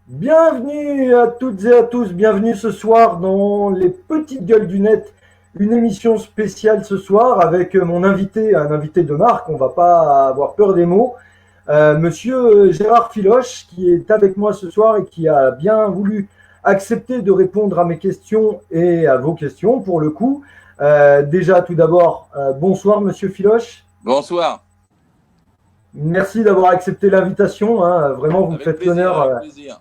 Bienvenue à toutes et à tous, bienvenue ce soir dans les petites gueules du net, une émission spéciale ce soir avec mon invité, un invité de marque, on va pas avoir peur des mots, monsieur Gérard Filoche qui est avec moi ce soir et qui a bien voulu accepter de répondre à mes questions et à vos questions pour le coup. Déjà tout d'abord, bonsoir monsieur Filoche. Bonsoir. Merci d'avoir accepté l'invitation, hein. Vraiment vous me Avec faites plaisir, l'honneur. avec plaisir.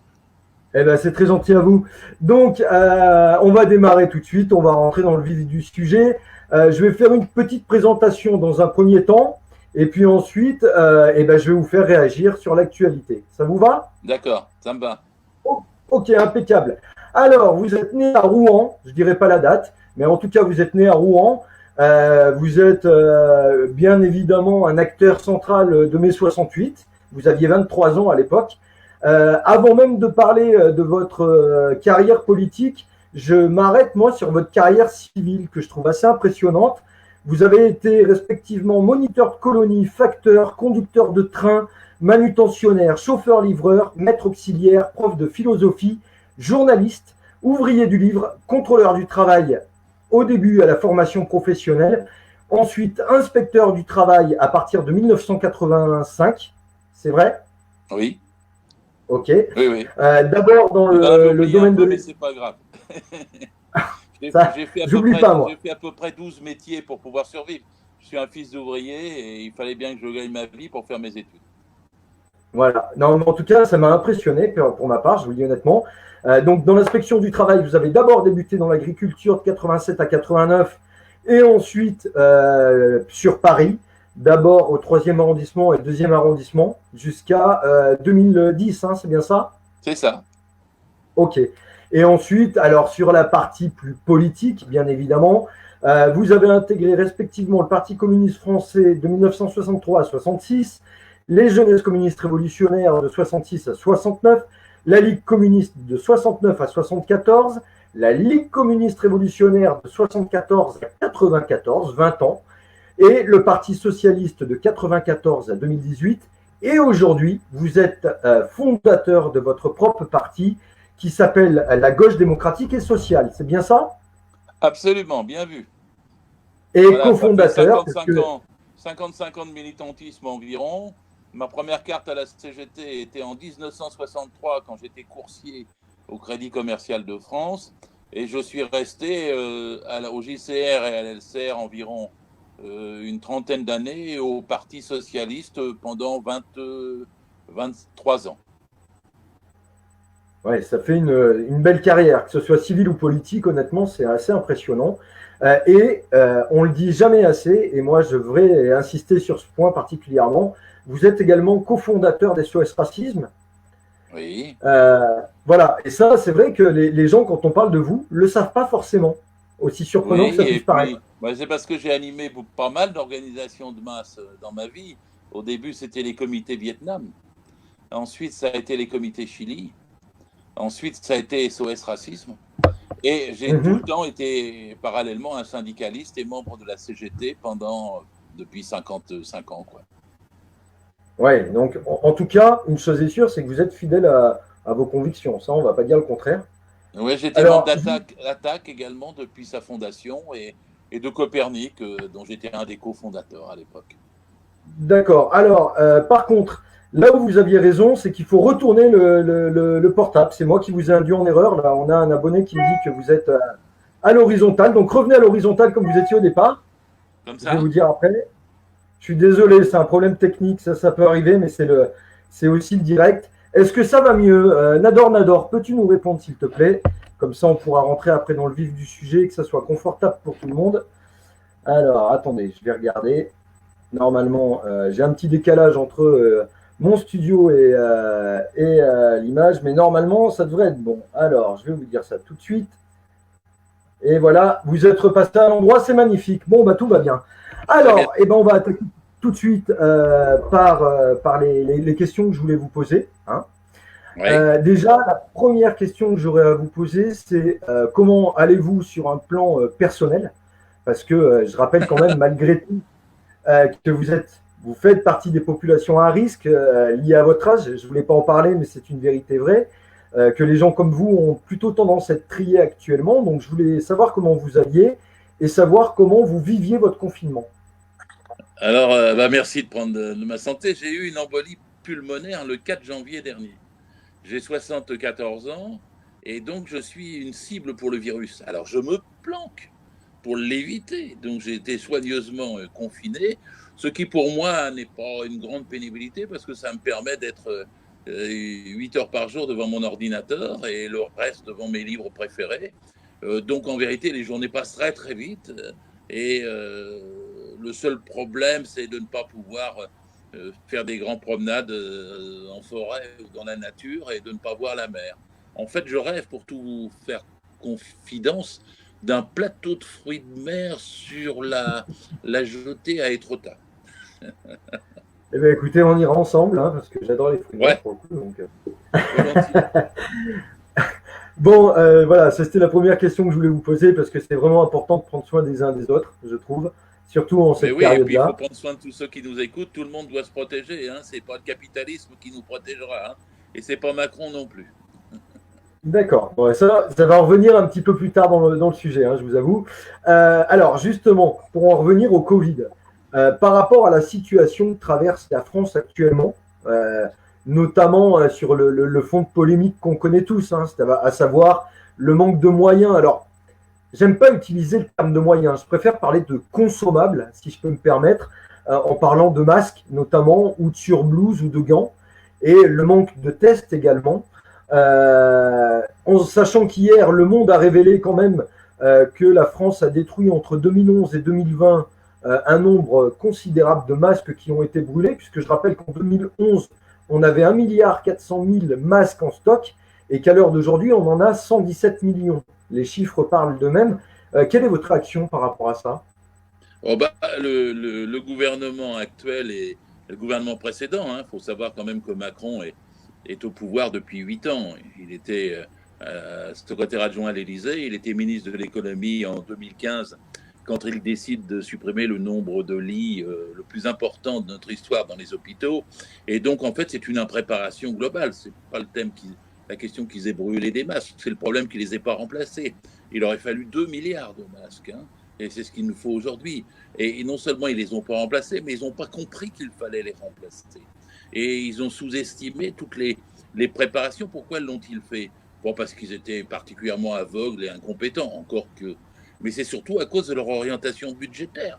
Eh ben, c'est très gentil à vous. Donc, on va démarrer tout de suite. On va rentrer dans le vif du sujet. Je vais faire une petite présentation dans un premier temps. Et puis ensuite, eh ben, je vais vous faire réagir sur l'actualité. Ça vous va? D'accord, ça me va. Oh, ok, impeccable. Alors, vous êtes né à Rouen. Je dirai pas la date. Mais en tout cas, vous êtes né à Rouen. Vous êtes bien évidemment un acteur central de mai 68. Vous aviez 23 ans à l'époque. Avant même de parler de votre carrière politique, je m'arrête moi sur votre carrière civile que je trouve assez impressionnante. Vous avez été respectivement moniteur de colonie, facteur, conducteur de train, manutentionnaire, chauffeur-livreur, maître auxiliaire, prof de philosophie, journaliste, ouvrier du livre, contrôleur du travail au début à la formation professionnelle, ensuite inspecteur du travail à partir de 1985, c'est vrai? Oui, Ok. oui, oui. D'abord dans Vous en avez le oublié un domaine peu, de mais c'est pas grave. ça, J'ai fait j'oublie pas moi. à peu près 12 métiers pour pouvoir survivre. Je suis un fils d'ouvrier et il fallait bien que je gagne ma vie pour faire mes études. Voilà. Non, mais en tout cas, ça m'a impressionné pour ma part, je vous le dis honnêtement. Donc, dans l'inspection du travail, vous avez d'abord débuté dans l'agriculture de 87 à 89 et ensuite sur Paris, d'abord au 3e arrondissement et 2e arrondissement jusqu'à 2010, hein, c'est bien ça? C'est ça. Ok. Et ensuite, alors sur la partie plus politique, bien évidemment, vous avez intégré respectivement le Parti communiste français de 1963 à 66, les Jeunesses communistes révolutionnaires de 66 à 69, la Ligue communiste de 69 à 74, la Ligue communiste révolutionnaire de 74 à 94, 20 ans, et le Parti socialiste de 94 à 2018. Et aujourd'hui, vous êtes fondateur de votre propre parti qui s'appelle la Gauche démocratique et sociale. C'est bien ça? Absolument, bien vu. Et Voilà, ça fait cofondateur, parce 55 que ans, 55 ans de militantisme environ. Ma première carte à la CGT était en 1963 quand j'étais coursier au Crédit Commercial de France. Et je suis resté au JCR et à l'LCR environ une trentaine d'années et au Parti socialiste pendant 23 ans. ouais, ça fait une belle carrière, que ce soit civil ou politique, honnêtement, c'est assez impressionnant. On le dit jamais assez, et moi je voudrais insister sur ce point particulièrement. Vous êtes également cofondateur d'SOS Racisme. Oui, Voilà, et ça, c'est vrai que les gens, quand on parle de vous, le savent pas forcément, aussi surprenant que oui, ça et puisse paraître. puis c'est parce que j'ai animé pas mal d'organisations de masse dans ma vie. Au début, c'était les comités Vietnam. Ensuite, ça a été les comités Chili. Ensuite, ça a été SOS Racisme. Et j'ai tout le Mhm. temps été parallèlement un syndicaliste et membre de la CGT depuis 55 ans, quoi. Ouais, donc en tout cas, une chose est sûre, c'est que vous êtes fidèle à vos convictions. Ça, on va pas dire le contraire. Ouais, j'étais membre Alors, d'Attaque également depuis sa fondation et de Copernic, dont j'étais un des cofondateurs à l'époque. d'accord. Alors, par contre, là où vous aviez raison, c'est qu'il faut retourner le portable. C'est moi qui vous ai induit en erreur. Là, on a un abonné qui me dit que vous êtes à l'horizontale. Donc, revenez à l'horizontale comme vous étiez au départ. Comme Je vais vous ça? dire après. Je suis désolé, c'est un problème technique. Ça peut arriver, mais c'est aussi le direct. Est-ce que ça va mieux? Nador, peux-tu nous répondre, s'il te plaît? Comme ça, on pourra rentrer après dans le vif du sujet et que ça soit confortable pour tout le monde. Alors, attendez, je vais regarder. Normalement, j'ai un petit décalage entre mon studio et l'image, mais normalement, ça devrait être bon. Alors, je vais vous dire ça tout de suite. Et voilà, vous êtes repassé à l'endroit, c'est magnifique. Bon, bah tout va bien. Très bien. Alors, eh ben, on va attaquer tout de suite par les questions que je voulais vous poser, hein. Oui. Déjà, la première question que j'aurais à vous poser, c'est comment allez-vous sur un plan personnel? Parce que je rappelle quand même, malgré tout, que vous faites partie des populations à risque liées à votre âge. Je ne voulais pas en parler, mais c'est une vérité vraie. que les gens comme vous ont plutôt tendance à être triés actuellement. Donc, je voulais savoir comment vous alliez et savoir comment vous viviez votre confinement. Alors, merci de prendre de ma santé. J'ai eu une embolie pulmonaire le 4 janvier dernier. J'ai 74 ans et donc je suis une cible pour le virus. Alors, je me planque pour l'éviter. Donc, j'ai été soigneusement confiné, ce qui pour moi n'est pas une grande pénibilité parce que ça me permet d'être 8 heures par jour devant mon ordinateur et le reste devant mes livres préférés. Donc, en vérité, les journées passent très, très vite. Et le seul problème, c'est de ne pas pouvoir faire des grandes promenades en forêt ou dans la nature et de ne pas voir la mer. En fait, je rêve, pour tout vous faire confidence, d'un plateau de fruits de mer sur la jetée à Étretat. Eh bien, écoutez, on ira ensemble, hein, parce que j'adore les fruits de mer Ouais, pour le coup. Donc, volontiers. Bon, voilà, ça c'était la première question que je voulais vous poser parce que c'est vraiment important de prendre soin des uns des autres, je trouve, surtout en Mais cette oui, et puis il faut période-là. prendre soin de tous ceux qui nous écoutent. Tout le monde doit se protéger. Hein. C'est pas le capitalisme qui nous protégera. Hein. Et c'est pas Macron non plus. D'accord. Bon, ça va en revenir un petit peu plus tard dans le sujet, hein, je vous avoue. Alors, justement, pour en revenir au Covid, par rapport à la situation que traverse la France actuellement, notamment sur le fond de polémique qu'on connaît tous, hein, à savoir le manque de moyens. Alors, j'aime pas utiliser le terme de moyens, je préfère parler de consommables, si je peux me permettre, en parlant de masques notamment, ou de surblouses ou de gants, et le manque de tests également. En sachant qu'hier, Le Monde a révélé quand même que la France a détruit entre 2011 et 2020 un nombre considérable de masques qui ont été brûlés, puisque je rappelle qu'en 2011, on avait 1,4 milliard masques en stock, et qu'à l'heure d'aujourd'hui, on en a 117 millions. Les chiffres parlent d'eux-mêmes. Quelle est votre réaction par rapport à ça? Oh bah, le gouvernement actuel et le gouvernement précédent, il faut savoir quand même que Macron est au pouvoir depuis 8 ans. Il était secrétaire adjoint à l'Élysée, il était ministre de l'économie en 2015 quand il décide de supprimer le nombre de lits le plus important de notre histoire dans les hôpitaux. Et donc, en fait, c'est une impréparation globale. C'est pas la question qu'ils aient brûlé des masques, c'est le problème qu'ils les aient pas remplacés. Il aurait fallu 2 milliards de masques. Hein. Et c'est ce qu'il nous faut aujourd'hui. Et non seulement ils ne les ont pas remplacés, mais ils n'ont pas compris qu'il fallait les remplacer. Et ils ont sous-estimé toutes les préparations. Pourquoi l'ont-ils fait? Bon, parce qu'ils étaient particulièrement aveugles et incompétents, encore que. Mais c'est surtout à cause de leur orientation budgétaire.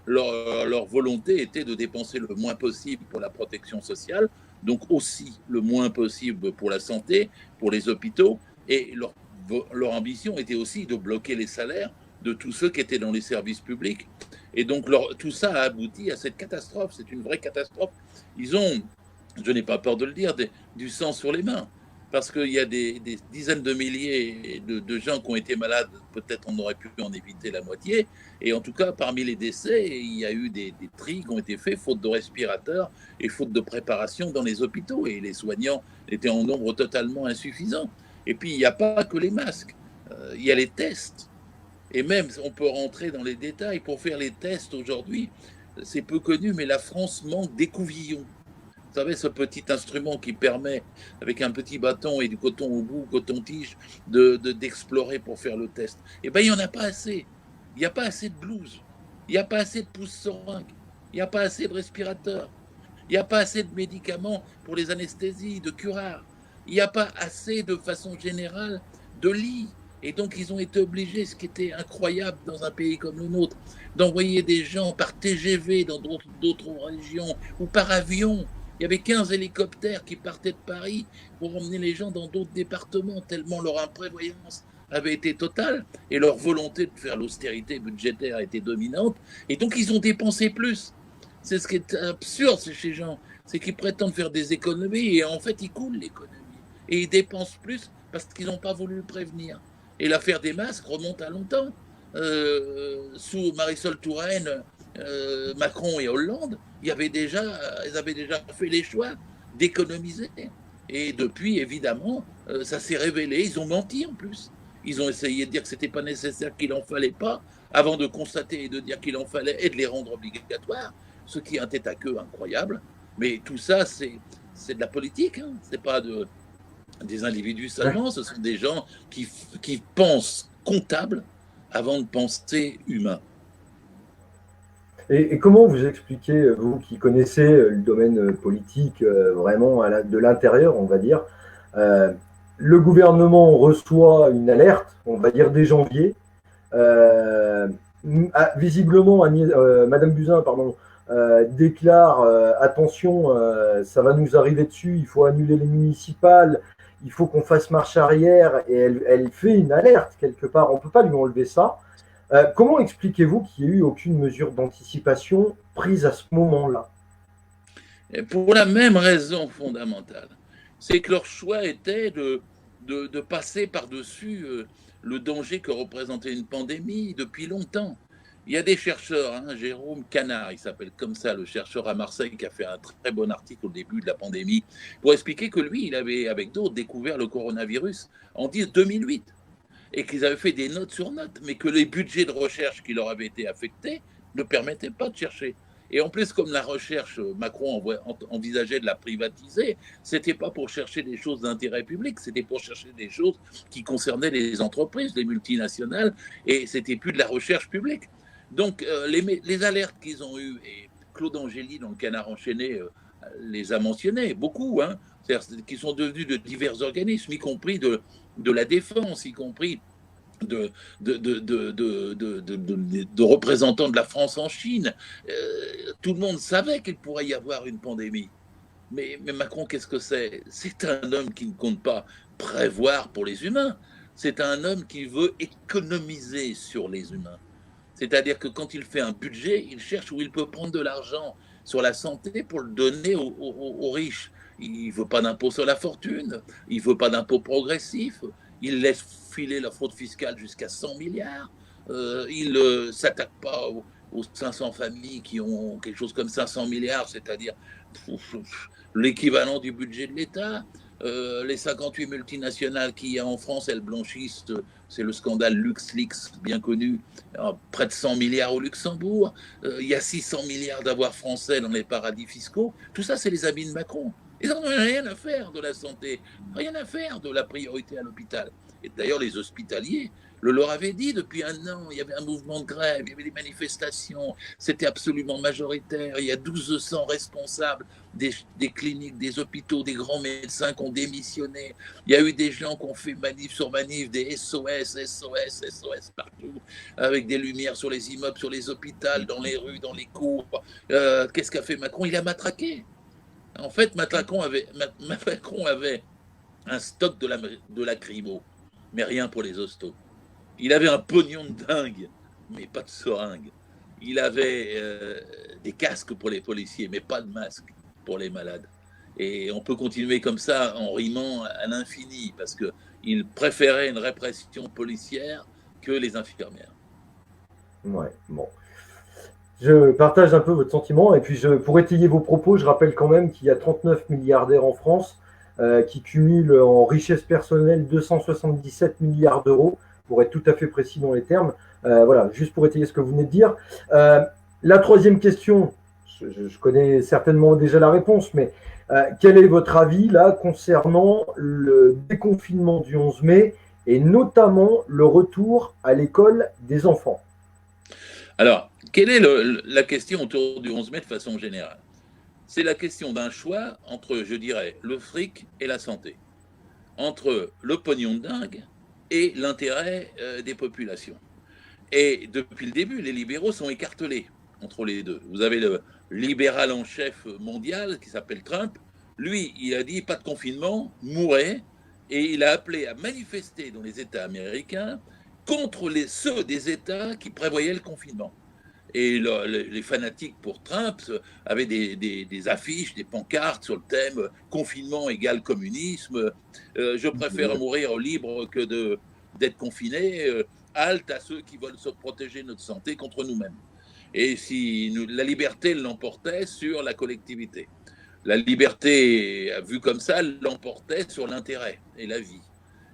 Leur volonté était de dépenser le moins possible pour la protection sociale, donc aussi le moins possible pour la santé, pour les hôpitaux, et leur ambition était aussi de bloquer les salaires de tous ceux qui étaient dans les services publics. Et donc, tout ça a abouti à cette catastrophe. C'est une vraie catastrophe. Ils ont, je n'ai pas peur de le dire, du sang sur les mains. Parce qu'il y a des dizaines de milliers de gens qui ont été malades. Peut-être on aurait pu en éviter la moitié. Et en tout cas, parmi les décès, il y a eu des tris qui ont été faits, faute de respirateurs et faute de préparation dans les hôpitaux. Et les soignants étaient en nombre totalement insuffisant. Et puis, il n'y a pas que les masques. Il y a les tests. Et même, on peut rentrer dans les détails. Pour faire les tests aujourd'hui, c'est peu connu, mais la France manque d'écouvillons. Vous savez, ce petit instrument qui permet, avec un petit bâton et du coton au bout, coton-tige, d'explorer pour faire le test. Eh bien, il n'y en a pas assez. Il n'y a pas assez de blouses. Il n'y a pas assez de pousse-seringues. Il n'y a pas assez de respirateurs. Il n'y a pas assez de médicaments pour les anesthésies, de curares. Il n'y a pas assez, de façon générale, de lits. Et donc, ils ont été obligés, ce qui était incroyable dans un pays comme le nôtre, d'envoyer des gens par TGV dans d'autres régions ou par avion. Il y avait 15 hélicoptères qui partaient de Paris pour emmener les gens dans d'autres départements, tellement leur imprévoyance avait été totale et leur volonté de faire l'austérité budgétaire était dominante. Et donc, ils ont dépensé plus. C'est ce qui est absurde chez ces gens, c'est qu'ils prétendent faire des économies et en fait, ils coulent l'économie. Et ils dépensent plus parce qu'ils n'ont pas voulu le prévenir. Et l'affaire des masques remonte à longtemps. Sous Marisol Touraine, Macron et Hollande, ils avaient déjà fait les choix d'économiser. Et depuis, évidemment, ça s'est révélé. Ils ont menti en plus. Ils ont essayé de dire que ce n'était pas nécessaire, qu'il n'en fallait pas, avant de constater et de dire qu'il en fallait et de les rendre obligatoires, ce qui est un tête à queue incroyable. Mais tout ça, c'est de la politique. Hein. C'est pas de. des individus Ouais. seulement, ce sont des gens qui pensent comptable avant de penser humain. Et comment vous expliquez, vous qui connaissez le domaine politique vraiment de l'intérieur, on va dire, euh, le gouvernement reçoit une alerte, on va dire dès janvier. Euh, Visiblement, Madame Buzyn, pardon, déclare attention, ça va nous arriver dessus, il faut annuler les municipales, il faut qu'on fasse marche arrière, et elle fait une alerte quelque part. On ne peut pas lui enlever ça. Comment expliquez-vous qu'il n'y ait eu aucune mesure d'anticipation prise à ce moment-là? Et pour la même raison fondamentale, c'est que leur choix était de passer par-dessus le danger que représentait une pandémie depuis longtemps. Il y a des chercheurs, hein, Jérôme Canard, il s'appelle comme ça, le chercheur à Marseille, qui a fait un très bon article au début de la pandémie, pour expliquer que lui, il avait, avec d'autres, découvert le coronavirus en 2008 et qu'ils avaient fait des notes sur notes, mais que les budgets de recherche qui leur avaient été affectés ne permettaient pas de chercher. Et en plus, comme la recherche, Macron envisageait de la privatiser, c'était pas pour chercher des choses d'intérêt public, c'était pour chercher des choses qui concernaient les entreprises, les multinationales, et c'était plus de la recherche publique. Donc, les alertes qu'ils ont eues, et Claude Angeli, dans le Canard enchaîné, les a mentionnées, beaucoup, hein, qui sont devenus de divers organismes, y compris de la défense, y compris de, de représentants de la France en Chine. Tout le monde savait qu'il pourrait y avoir une pandémie. Mais Macron, qu'est-ce que c'est? C'est un homme qui ne compte pas prévoir pour les humains. C'est un homme qui veut économiser sur les humains. C'est-à-dire que quand il fait un budget, il cherche où il peut prendre de l'argent sur la santé pour le donner aux riches. Il ne veut pas d'impôt sur la fortune, il ne veut pas d'impôt progressif, il laisse filer la fraude fiscale jusqu'à 100 milliards, il ne s'attaque pas aux 500 familles qui ont quelque chose comme 500 milliards, c'est-à-dire l'équivalent du budget de l'État. Les 58 multinationales qu'il y a en France, elles blanchissent, c'est le scandale LuxLeaks bien connu, près de 100 milliards au Luxembourg, il y a 600 milliards d'avoirs français dans les paradis fiscaux, tout ça c'est les habits de Macron. Ils n'en ont rien à faire de la santé, rien à faire de la priorité à l'hôpital. Et d'ailleurs les hospitaliers le leur avait dit depuis un an, il y avait un mouvement de grève, il y avait des manifestations, c'était absolument majoritaire, il y a 1200 responsables des cliniques, des hôpitaux, des grands médecins qui ont démissionné, il y a eu des gens qui ont fait manif sur manif, des SOS, SOS, SOS partout, avec des lumières sur les immeubles, sur les hôpitaux, dans les rues, dans les cours. Qu'est-ce qu'a fait Macron? Il a matraqué. En fait, Macron avait un stock de lacrymo, mais rien pour les hostos. Il avait un pognon de dingue, mais pas de seringue. Il avait des casques pour les policiers, mais pas de masques pour les malades. Et on peut continuer comme ça en rimant à l'infini, parce qu'il préférait une répression policière que les infirmières. Ouais, bon. Je partage un peu votre sentiment. Et puis, pour étayer vos propos, je rappelle quand même qu'il y a 39 milliardaires en France qui cumulent en richesse personnelle 277 milliards d'euros, pour être tout à fait précis dans les termes. Voilà, juste pour étayer ce que vous venez de dire. La troisième question, je connais certainement déjà la réponse, mais quel est votre avis là concernant le déconfinement du 11 mai et notamment le retour à l'école des enfants? Alors, quelle est la question autour du 11 mai de façon générale? C'est la question d'un choix entre, je dirais, le fric et la santé, entre le pognon de dingue et l'intérêt des populations. Et depuis le début, les libéraux sont écartelés entre les deux. Vous avez le libéral en chef mondial qui s'appelle Trump. Lui, il a dit pas de confinement, mourrez. Et il a appelé à manifester dans les États américains contre ceux des États qui prévoyaient le confinement. Et les fanatiques pour Trump avaient des affiches, des pancartes sur le thème confinement égale communisme. Je préfère mourir libre que d'être confiné. Halte à ceux qui veulent se protéger notre santé contre nous-mêmes. Et si la liberté l'emportait sur la collectivité. La liberté, vue comme ça, l'emportait sur l'intérêt et la vie.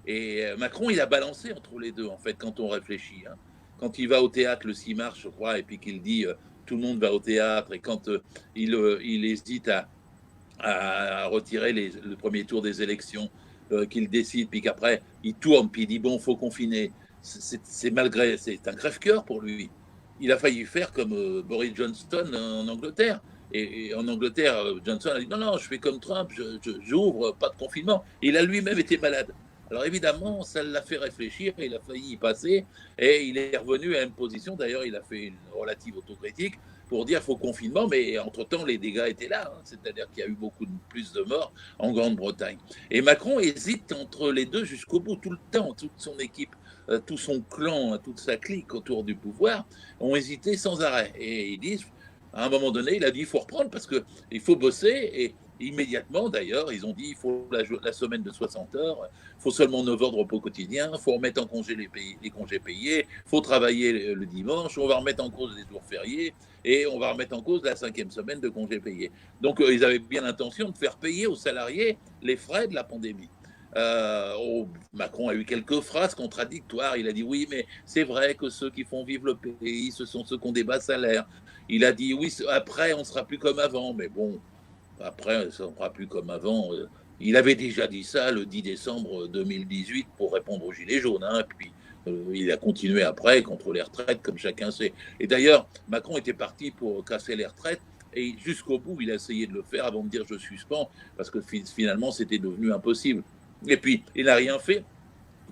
Et Macron, il a balancé entre les deux, en fait, quand on réfléchit. Hein. Quand il va au théâtre le 6 mars, je crois, et puis qu'il dit tout le monde va au théâtre, et quand il hésite à retirer le premier tour des élections, qu'il décide, puis qu'après, il tourne, puis il dit, bon, il faut confiner. C'est un crève-cœur pour lui. Il a failli faire comme Boris Johnson en Angleterre. Et en Angleterre, Johnson a dit non, non, je fais comme Trump, j'ouvre, pas de confinement. Et il a lui-même été malade. Alors évidemment, ça l'a fait réfléchir, il a failli y passer, et il est revenu à une position, d'ailleurs il a fait une relative autocritique, pour dire qu'il faut confinement, mais entre-temps les dégâts étaient là, hein, c'est-à-dire qu'il y a eu beaucoup plus de morts en Grande-Bretagne. Et Macron hésite entre les deux jusqu'au bout, tout le temps, toute son équipe, tout son clan, toute sa clique autour du pouvoir, ont hésité sans arrêt. Et ils disent, à un moment donné, il a dit il faut reprendre parce qu'il faut bosser. Et immédiatement, d'ailleurs, ils ont dit il faut la semaine de 60 heures, il faut seulement 9 heures de repos quotidien, il faut remettre en congé les congés payés, il faut travailler le dimanche, on va remettre en cause les jours fériés et on va remettre en cause la 5e semaine de congés payés. Donc, ils avaient bien l'intention de faire payer aux salariés les frais de la pandémie. Macron a eu quelques phrases contradictoires. Il a dit oui, mais c'est vrai que ceux qui font vivre le pays, ce sont ceux qui ont des bas salaires. Il a dit oui, après, on ne sera plus comme avant. Mais bon, après, ça ne sera plus comme avant. Il avait déjà dit ça le 10 décembre 2018 pour répondre aux Gilets jaunes. Hein, puis, il a continué après contre les retraites, comme chacun sait. Et d'ailleurs, Macron était parti pour casser les retraites. Et jusqu'au bout, il a essayé de le faire avant de dire je suspends, parce que finalement, c'était devenu impossible. Et puis, il n'a rien fait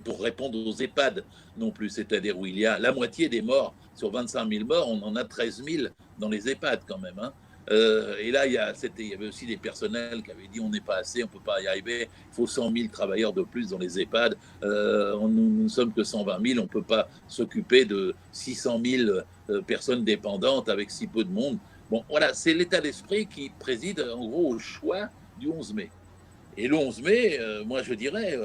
pour répondre aux EHPAD non plus, c'est-à-dire où il y a la moitié des morts. Sur 25 000 morts, on en a 13 000 dans les EHPAD quand même. Hein. Et là, il y avait aussi des personnels qui avaient dit on n'est pas assez, on ne peut pas y arriver, il faut 100 000 travailleurs de plus dans les EHPAD. Nous ne sommes que 120 000, on ne peut pas s'occuper de 600 000 personnes dépendantes avec si peu de monde. Bon, voilà, c'est l'état d'esprit qui préside en gros au choix du 11 mai. Et le 11 mai, moi je dirais,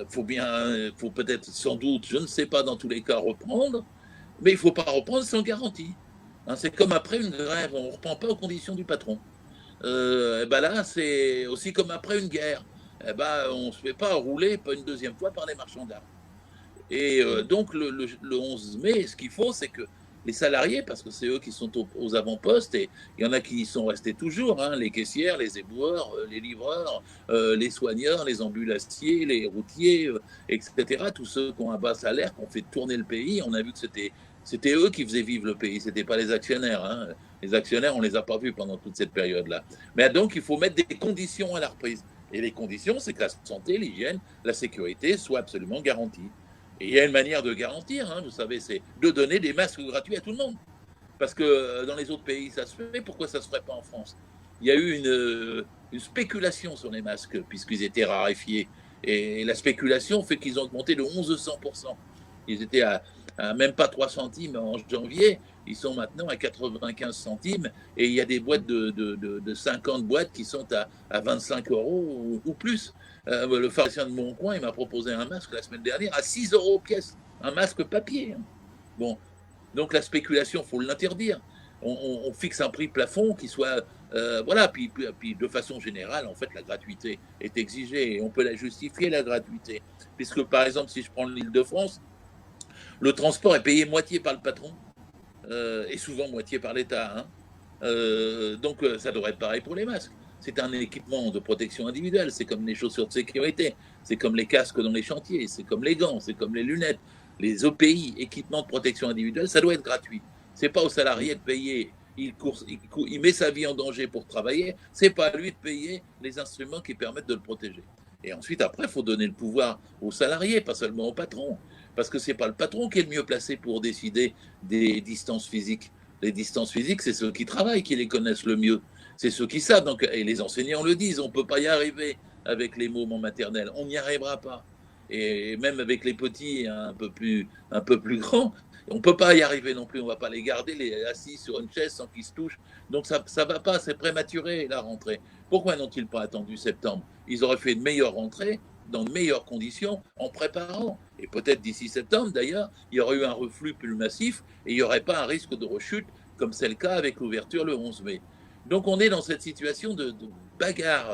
faut peut-être sans doute, je ne sais pas dans tous les cas reprendre, mais il ne faut pas reprendre sans garantie. Hein, c'est comme après une grève, on ne reprend pas aux conditions du patron. Et ben là, c'est aussi comme après une guerre. Et ben, on ne se fait pas rouler pas une deuxième fois par les marchands d'armes. Et donc le 11 mai, ce qu'il faut, c'est que les salariés, parce que c'est eux qui sont aux avant-postes, et il y en a qui y sont restés toujours, hein, les caissières, les éboueurs, les livreurs, les soigneurs, les ambulanciers, les routiers, etc. Tous ceux qui ont un bas salaire, qui ont fait tourner le pays, on a vu que c'était eux qui faisaient vivre le pays, c'était pas les actionnaires. Hein. Les actionnaires, on les a pas vus pendant toute cette période-là. Mais donc, il faut mettre des conditions à la reprise. Et les conditions, c'est que la santé, l'hygiène, la sécurité soient absolument garanties. Et il y a une manière de garantir, hein, vous savez, c'est de donner des masques gratuits à tout le monde. Parce que dans les autres pays, ça se fait. Pourquoi ça ne se ferait pas en France? Il y a eu une spéculation sur les masques, puisqu'ils étaient raréfiés. Et la spéculation fait qu'ils ont augmenté de 1100%. Ils étaient à même pas 3 centimes en janvier. Ils sont maintenant à 95 centimes. Et il y a des boîtes de 50 boîtes qui sont à 25 € ou plus. Le pharmacien de Moncoin, il m'a proposé un masque la semaine dernière à 6 € pièce, un masque papier. Bon, donc la spéculation, il faut l'interdire. On fixe un prix plafond qui soit, voilà, puis de façon générale, en fait, la gratuité est exigée et on peut la justifier, la gratuité. Puisque, par exemple, si je prends l'Île-de-France, le transport est payé moitié par le patron et souvent moitié par l'État. Hein. Donc, ça devrait être pareil pour les masques. C'est un équipement de protection individuelle, c'est comme les chaussures de sécurité, c'est comme les casques dans les chantiers, c'est comme les gants, c'est comme les lunettes. Les OPI, équipements de protection individuelle, ça doit être gratuit. C'est pas au salarié de payer, il met sa vie en danger pour travailler, c'est pas à lui de payer les instruments qui permettent de le protéger. Et ensuite, après, il faut donner le pouvoir aux salariés, pas seulement au patron, parce que c'est pas le patron qui est le mieux placé pour décider des distances physiques. Les distances physiques, c'est ceux qui travaillent qui les connaissent le mieux. C'est ceux qui savent. Donc, et les enseignants le disent, on ne peut pas y arriver avec les mômes en maternelle. On n'y arrivera pas. Et même avec les petits un peu plus grands, on ne peut pas y arriver non plus. On ne va pas les garder assis sur une chaise sans qu'ils se touchent. Donc, ça ne va pas. C'est prématuré, la rentrée. Pourquoi n'ont-ils pas attendu septembre? Ils auraient fait une meilleure rentrée dans de meilleures conditions en préparant. Et peut-être d'ici septembre, d'ailleurs, il y aurait eu un reflux plus massif et il n'y aurait pas un risque de rechute comme c'est le cas avec l'ouverture le 11 mai. Donc on est dans cette situation de bagarre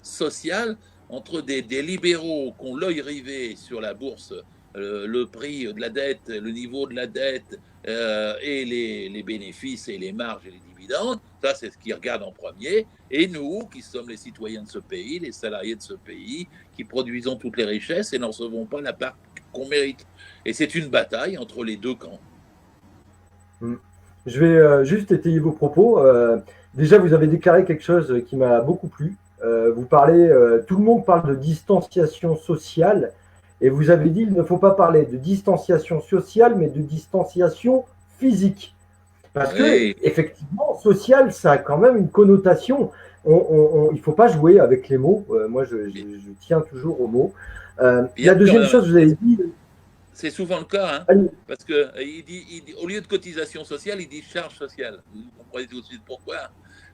sociale entre des libéraux qui ont l'œil rivé sur la bourse, le prix de la dette, le niveau de la dette et les bénéfices et les marges et les dividendes dividendes. Ça, c'est ce qu'ils regardent en premier. Et nous, qui sommes les citoyens de ce pays, les salariés de ce pays, qui produisons toutes les richesses et n'en recevons pas la part qu'on mérite. Et c'est une bataille entre les deux camps. Je vais juste étayer vos propos. Déjà, vous avez déclaré quelque chose qui m'a beaucoup plu. Vous parlez, tout le monde parle de distanciation sociale, et vous avez dit il ne faut pas parler de distanciation sociale, mais de distanciation physique. Parce que, effectivement, social, ça a quand même une connotation. Il ne faut pas jouer avec les mots. Moi, je tiens toujours aux mots. La deuxième chose, vous avez dit. C'est souvent le cas, parce que il dit, au lieu de cotisation sociale, il dit charge sociale. Vous comprenez tout de suite pourquoi.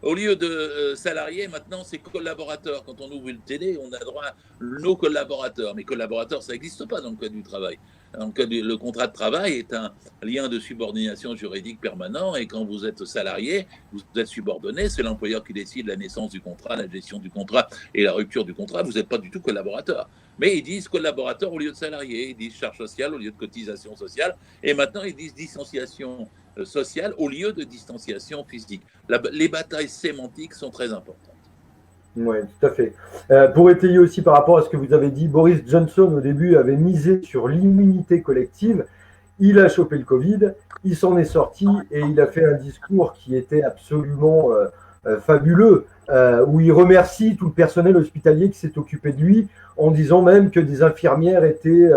Au lieu de salariés, maintenant, c'est collaborateurs. Quand on ouvre une télé, on a droit à nos collaborateurs. Mais collaborateurs, ça n'existe pas dans le code du travail. Le contrat de travail est un lien de subordination juridique permanent, et quand vous êtes salarié, vous êtes subordonné, c'est l'employeur qui décide la naissance du contrat, la gestion du contrat et la rupture du contrat. Vous n'êtes pas du tout collaborateur. Mais ils disent collaborateur au lieu de salarié, ils disent charge sociale au lieu de cotisation sociale, et maintenant ils disent distanciation sociale au lieu de distanciation physique. Les batailles sémantiques sont très importantes. Oui, tout à fait. Pour étayer aussi par rapport à ce que vous avez dit, Boris Johnson au début avait misé sur l'immunité collective. Il a chopé le Covid, il s'en est sorti et il a fait un discours qui était absolument fabuleux, où il remercie tout le personnel hospitalier qui s'est occupé de lui, en disant même que des infirmières étaient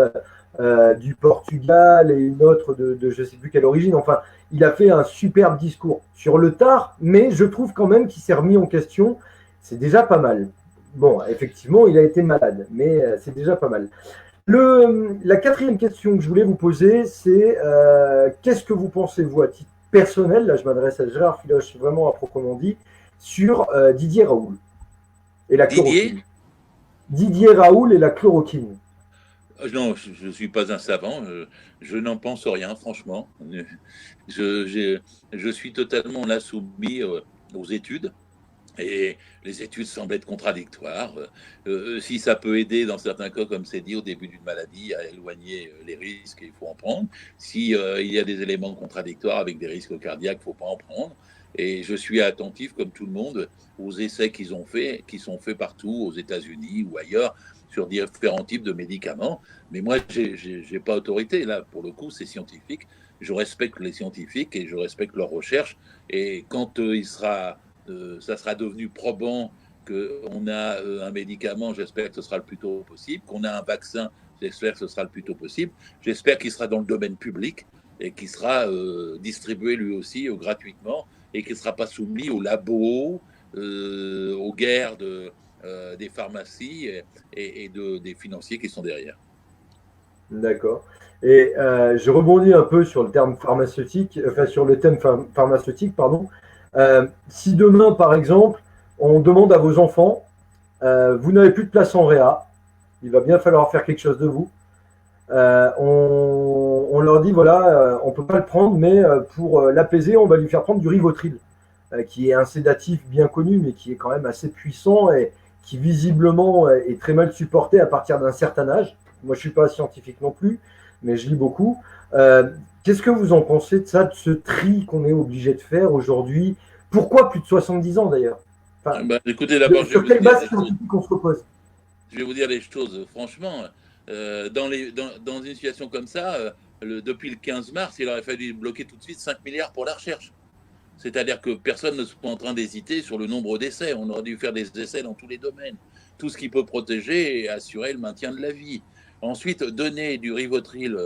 du Portugal et une autre de je ne sais plus quelle origine. Enfin, il a fait un superbe discours sur le tard, mais je trouve quand même qu'il s'est remis en question. C'est déjà pas mal. Bon, effectivement, il a été malade, mais c'est déjà pas mal. La quatrième question que je voulais vous poser, c'est qu'est-ce que vous pensez, vous, à titre personnel, là je m'adresse à Gérard Filoche vraiment à proprement dit, sur Didier Raoult et la chloroquine. Didier Raoult et la chloroquine. Non, je ne suis pas un savant, je n'en pense rien, franchement. Je suis totalement là soumis aux études. Et les études semblent être contradictoires. Si ça peut aider dans certains cas, comme c'est dit au début d'une maladie, à éloigner les risques, il faut en prendre. Si il y a des éléments contradictoires avec des risques cardiaques, il ne faut pas en prendre. Et je suis attentif, comme tout le monde, aux essais qui sont faits partout, aux États-Unis ou ailleurs, sur différents types de médicaments. Mais moi, je n'ai pas autorité. Là, pour le coup, c'est scientifique. Je respecte les scientifiques et je respecte leurs recherches. Et quand ça sera devenu probant qu'on a un médicament, j'espère que ce sera le plus tôt possible, qu'on a un vaccin, j'espère que ce sera le plus tôt possible, j'espère qu'il sera dans le domaine public et qu'il sera distribué lui aussi gratuitement et qu'il ne sera pas soumis aux labos, aux guerres des pharmacies et des financiers qui sont derrière. D'accord. Et je rebondis un peu sur le terme pharmaceutique, enfin sur le thème pharmaceutique, pardon. Si demain, par exemple, on demande à vos enfants, vous n'avez plus de place en réa, il va bien falloir faire quelque chose de vous. On leur dit, voilà, on ne peut pas le prendre, mais pour l'apaiser, on va lui faire prendre du Rivotril, qui est un sédatif bien connu, mais qui est quand même assez puissant et qui visiblement est très mal supporté à partir d'un certain âge. Moi, je ne suis pas scientifique non plus, mais je lis beaucoup. Qu'est-ce que vous en pensez de ça, de ce tri qu'on est obligé de faire aujourd'hui? Pourquoi plus de 70 ans d'ailleurs? Enfin, écoutez, d'abord, sur quelle base scientifique on se repose? Je vais vous dire les choses franchement. Dans une situation comme ça, depuis le 15 mars, il aurait fallu bloquer tout de suite 5 milliards pour la recherche. C'est-à-dire que personne ne soit en train d'hésiter sur le nombre d'essais. On aurait dû faire des essais dans tous les domaines. Tout ce qui peut protéger et assurer le maintien de la vie. Ensuite, donner du Rivotril,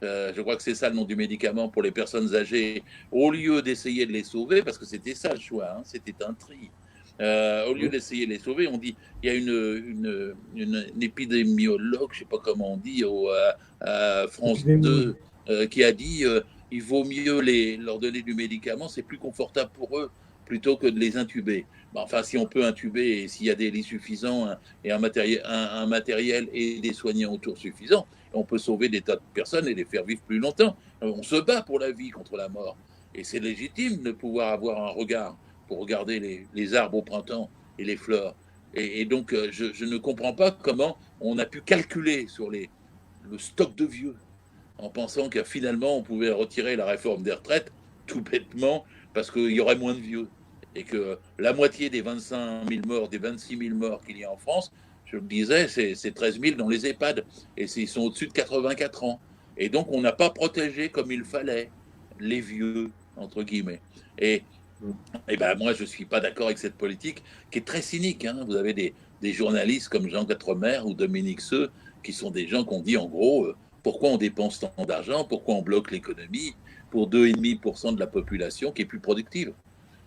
je crois que c'est ça le nom du médicament pour les personnes âgées, au lieu d'essayer de les sauver, parce que c'était ça le choix, c'était un tri. Au lieu d'essayer de les sauver, on dit, il y a une épidémiologue, je ne sais pas comment on dit, à France 2, qui a dit il vaut mieux leur donner du médicament, c'est plus confortable pour eux plutôt que de les intuber. Enfin, si on peut intuber et s'il y a des lits suffisants et un matériel et des soignants autour suffisants, on peut sauver des tas de personnes et les faire vivre plus longtemps. On se bat pour la vie contre la mort. Et c'est légitime de pouvoir avoir un regard pour regarder les arbres au printemps et les fleurs. Et donc, je ne comprends pas comment on a pu calculer sur le stock de vieux en pensant que finalement, on pouvait retirer la réforme des retraites tout bêtement parce qu'il y aurait moins de vieux. Et que la moitié des 25 000 morts, des 26 000 morts qu'il y a en France, je le disais, c'est 13 000 dans les EHPAD. Et ils sont au-dessus de 84 ans. Et donc, on n'a pas protégé comme il fallait les vieux, entre guillemets. Et ben, moi, je ne suis pas d'accord avec cette politique qui est très cynique. Hein. Vous avez des journalistes comme Jean Quatremer ou Dominique Seux qui sont des gens qui ont dit en gros pourquoi on dépense tant d'argent, pourquoi on bloque l'économie pour 2,5% de la population qui est plus productive.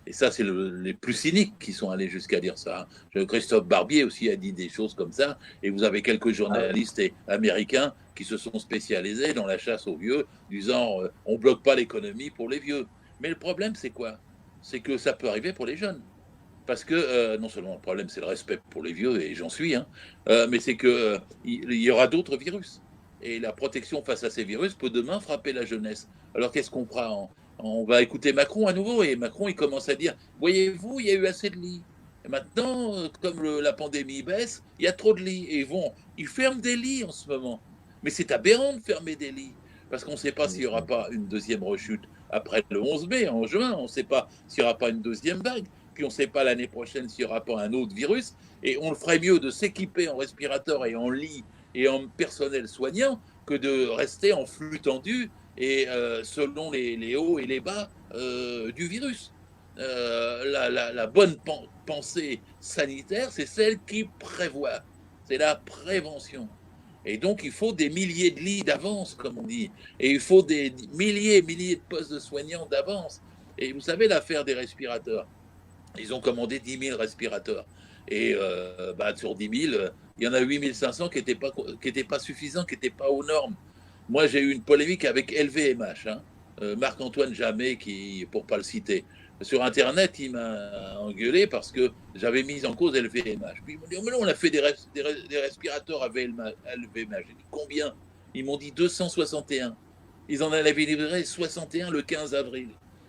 Et ça, c'est les plus cyniques qui sont allés jusqu'à dire ça. Christophe Barbier aussi a dit des choses comme ça. Et vous avez quelques journalistes américains qui se sont spécialisés dans la chasse aux vieux, disant on ne bloque pas l'économie pour les vieux. Mais le problème, c'est quoi? C'est que ça peut arriver pour les jeunes. Parce que non seulement le problème, c'est le respect pour les vieux, et j'en suis, hein, mais c'est qu'il y aura d'autres virus. Et la protection face à ces virus peut demain frapper la jeunesse. Alors qu'est-ce qu'on fera? On va écouter Macron à nouveau, et Macron, il commence à dire, voyez-vous, il y a eu assez de lits. Et maintenant, comme la pandémie baisse, il y a trop de lits. Et ils ferment des lits en ce moment. Mais c'est aberrant de fermer des lits, parce qu'on ne sait pas s'il n'y aura pas une deuxième rechute après le 11 mai, en juin, on ne sait pas s'il n'y aura pas une deuxième vague, puis on ne sait pas l'année prochaine s'il n'y aura pas un autre virus, et on ferait mieux de s'équiper en respirateurs et en lits et en personnel soignant que de rester en flux tendu et selon les hauts et les bas du virus. La bonne pensée sanitaire, c'est celle qui prévoit, c'est la prévention. Et donc, il faut des milliers de lits d'avance, comme on dit. Et il faut des milliers et milliers de postes de soignants d'avance. Et vous savez, l'affaire des respirateurs, ils ont commandé 10 000 respirateurs. Et sur 10 000, il y en a 8 500 qui n'étaient pas suffisants, qui n'étaient pas aux normes. Moi, j'ai eu une polémique avec LVMH, hein, Marc-Antoine Jamet, pour ne pas le citer. Sur Internet, il m'a engueulé parce que j'avais mis en cause LVMH. Puis ils m'ont dit, oh, mais non, on a fait des respirateurs à LVMH. J'ai dit, combien? Ils m'ont dit 261. Ils en avaient livré 61 le 15 avril.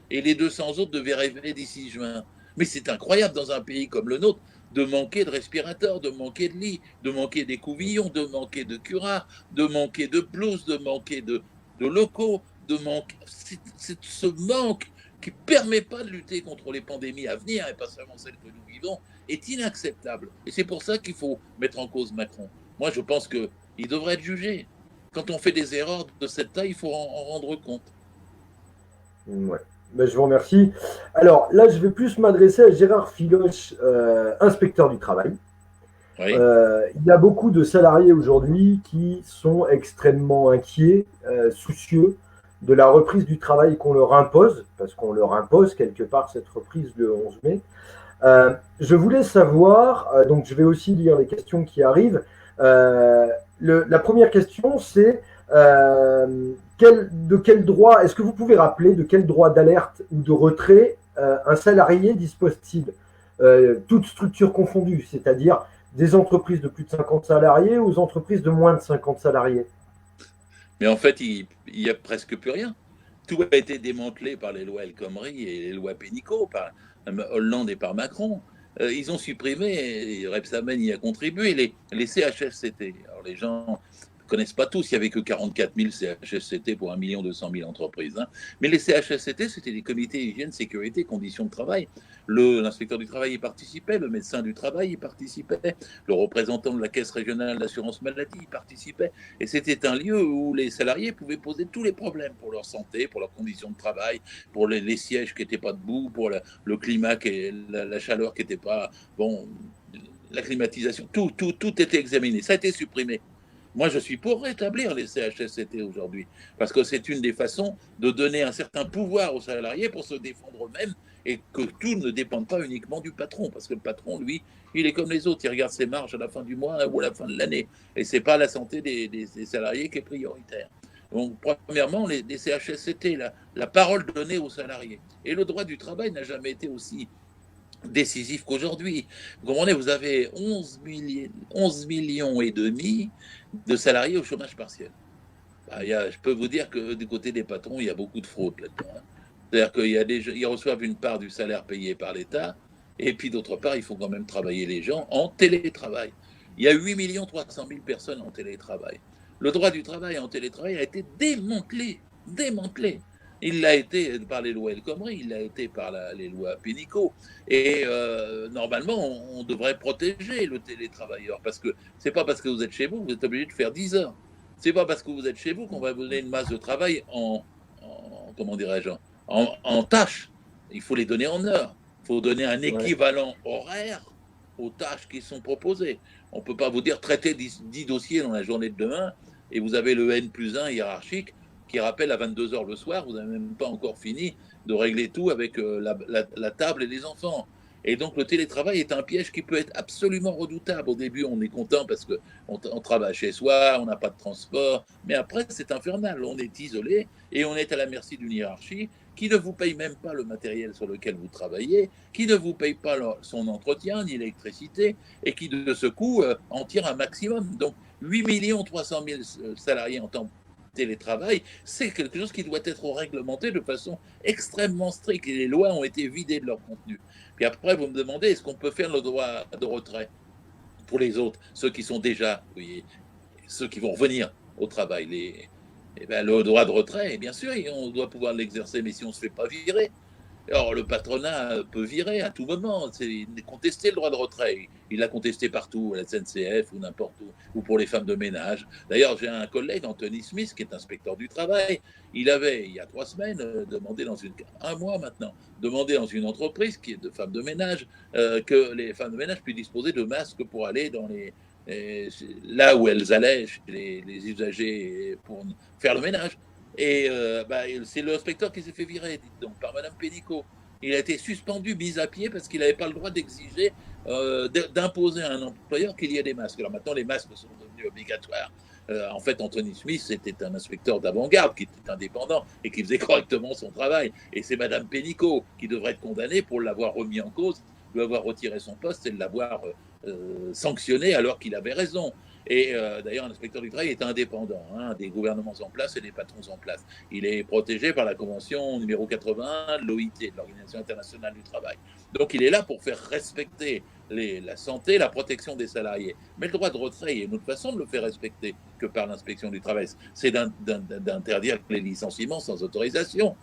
Et les 200 autres devaient arriver d'ici juin. Mais c'est incroyable dans un pays comme le nôtre de manquer de respirateurs, de manquer de lits, de manquer des couvillons, de manquer de curares, de manquer de blouses, de manquer de locaux, c'est ce manque qui ne permet pas de lutter contre les pandémies à venir, et pas seulement celles que nous vivons, est inacceptable. Et c'est pour ça qu'il faut mettre en cause Macron. Moi, je pense qu'il devrait être jugé. Quand on fait des erreurs de cette taille, il faut en rendre compte. Ouais. Ben, je vous remercie. Alors là, je vais plus m'adresser à Gérard Filoche, inspecteur du travail. Oui. Il y a beaucoup de salariés aujourd'hui qui sont extrêmement inquiets, soucieux de la reprise du travail qu'on leur impose, parce qu'on leur impose quelque part cette reprise le 11 mai. Je voulais savoir, donc je vais aussi lire les questions qui arrivent. La première question, c'est de quel droit, est-ce que vous pouvez rappeler de quel droit d'alerte ou de retrait un salarié dispose-t-il, toutes structures confondues, c'est-à-dire des entreprises de plus de 50 salariés aux entreprises de moins de 50 salariés? Mais en fait, il n'y a presque plus rien. Tout a été démantelé par les lois El Khomri et les lois Pénicaud, par Hollande et par Macron. Ils ont supprimé, et Rebsamen y a contribué, les CHSCT. Alors les gens ne connaissent pas tous, il n'y avait que 44 000 CHSCT pour 1 200 000 entreprises. Hein. Mais les CHSCT, c'était des comités hygiène, sécurité, conditions de travail. L'inspecteur du travail y participait, le médecin du travail y participait, le représentant de la caisse régionale d'assurance maladie y participait. Et c'était un lieu où les salariés pouvaient poser tous les problèmes pour leur santé, pour leurs conditions de travail, pour les sièges qui n'étaient pas debout, pour le climat, la chaleur qui n'était pas... Bon, la climatisation, tout était examiné. Ça a été supprimé. Moi, je suis pour rétablir les CHSCT aujourd'hui, parce que c'est une des façons de donner un certain pouvoir aux salariés pour se défendre eux-mêmes et que tout ne dépende pas uniquement du patron, parce que le patron, lui, il est comme les autres, il regarde ses marges à la fin du mois ou à la fin de l'année, et c'est pas la santé des salariés qui est prioritaire. Donc, premièrement, les CHSCT, la parole donnée aux salariés. Et le droit du travail n'a jamais été aussi décisif qu'aujourd'hui. Vous comprenez, vous avez 11 millions et demi de salariés au chômage partiel. Je peux vous dire que du côté des patrons, il y a beaucoup de fraude là-dedans. Hein. C'est-à-dire qu'ils reçoivent une part du salaire payé par l'État, et puis d'autre part, il faut quand même travailler les gens en télétravail. Il y a 8 300 000 personnes en télétravail. Le droit du travail en télétravail a été démantelé. Il l'a été par les lois El Khomri, il l'a été par les lois Pénicaud. Et normalement, on devrait protéger le télétravailleur parce que c'est pas parce que vous êtes chez vous que vous êtes obligé de faire 10 heures. C'est pas parce que vous êtes chez vous qu'on va vous donner une masse de travail comment dirais-je, en tâches. Il faut les donner en heures. Il faut donner un équivalent horaire aux tâches qui sont proposées. On ne peut pas vous dire traiter 10 dossiers dans la journée de demain et vous avez le N+1 hiérarchique qui rappelle à 22 heures le soir, vous n'avez même pas encore fini de régler tout avec la table et les enfants. Et donc le télétravail est un piège qui peut être absolument redoutable. Au début, on est content parce qu'on travaille chez soi, on n'a pas de transport, mais après, c'est infernal. On est isolé et on est à la merci d'une hiérarchie qui ne vous paye même pas le matériel sur lequel vous travaillez, qui ne vous paye pas son entretien ni l'électricité, et qui de ce coup en tire un maximum. Donc 8 300 000 salariés en temps télétravail, c'est quelque chose qui doit être réglementé de façon extrêmement stricte. Et les lois ont été vidées de leur contenu. Puis après, vous me demandez, est-ce qu'on peut faire le droit de retrait pour les autres, ceux qui sont déjà, vous voyez, ceux qui vont revenir au travail, eh ben, le droit de retrait, bien sûr, on doit pouvoir l'exercer, mais si on ne se fait pas virer. Alors, le patronat peut virer à tout moment. C'est contester le droit de retrait. Il l'a contesté partout, à la SNCF ou n'importe où, ou pour les femmes de ménage. D'ailleurs, j'ai un collègue, Anthony Smith, qui est inspecteur du travail. Il avait, il y a 3 semaines, demandé un mois maintenant, demandé dans une entreprise qui est de femmes de ménage, que les femmes de ménage puissent disposer de masques pour aller dans là où elles allaient, chez les usagers, pour faire le ménage. Et c'est l'inspecteur qui s'est fait virer, dites donc, par Madame Pénicaud. Il a été suspendu, mis à pied, parce qu'il n'avait pas le droit d'exiger, d'imposer à un employeur qu'il y ait des masques. Alors maintenant, les masques sont devenus obligatoires. En fait, Anthony Smith, c'était un inspecteur d'avant-garde qui était indépendant et qui faisait correctement son travail. Et c'est Madame Pénicaud qui devrait être condamnée pour l'avoir remis en cause, lui avoir retiré son poste et l'avoir sanctionné alors qu'il avait raison. Et d'ailleurs, l'inspecteur du travail est indépendant des gouvernements en place et des patrons en place. Il est protégé par la convention numéro 81 de l'OIT, de l'Organisation internationale du travail. Donc, il est là pour faire respecter la santé, la protection des salariés. Mais le droit de retrait, il y a une autre façon de le faire respecter que par l'inspection du travail. C'est d'interdire les licenciements sans autorisation.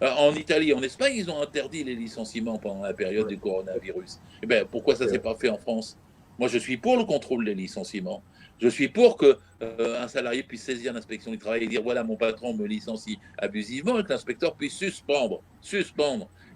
En Italie, en Espagne, ils ont interdit les licenciements pendant la période du coronavirus. Eh bien, pourquoi ça ne s'est pas fait en France? Moi, je suis pour le contrôle des licenciements. Je suis pour qu'un salarié puisse saisir l'inspection du travail et dire voilà, mon patron me licencie abusivement et que l'inspecteur puisse suspendre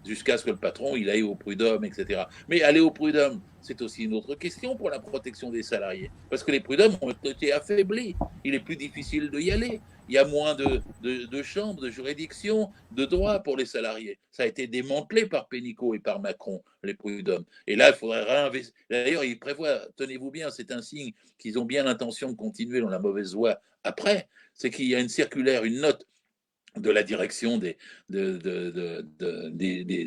jusqu'à ce que le patron il aille au prud'homme, etc. Mais aller au prud'homme, c'est aussi une autre question pour la protection des salariés. Parce que les prud'hommes ont été affaiblis. Il est plus difficile d'y aller. Il y a moins de chambres, de juridictions, de droits pour les salariés. Ça a été démantelé par Pénicaud et par Macron, les prud'hommes. Et là, il faudrait réinvestir. D'ailleurs, ils prévoient, tenez-vous bien, c'est un signe qu'ils ont bien l'intention de continuer dans la mauvaise voie après, c'est qu'il y a une circulaire, une note de la direction des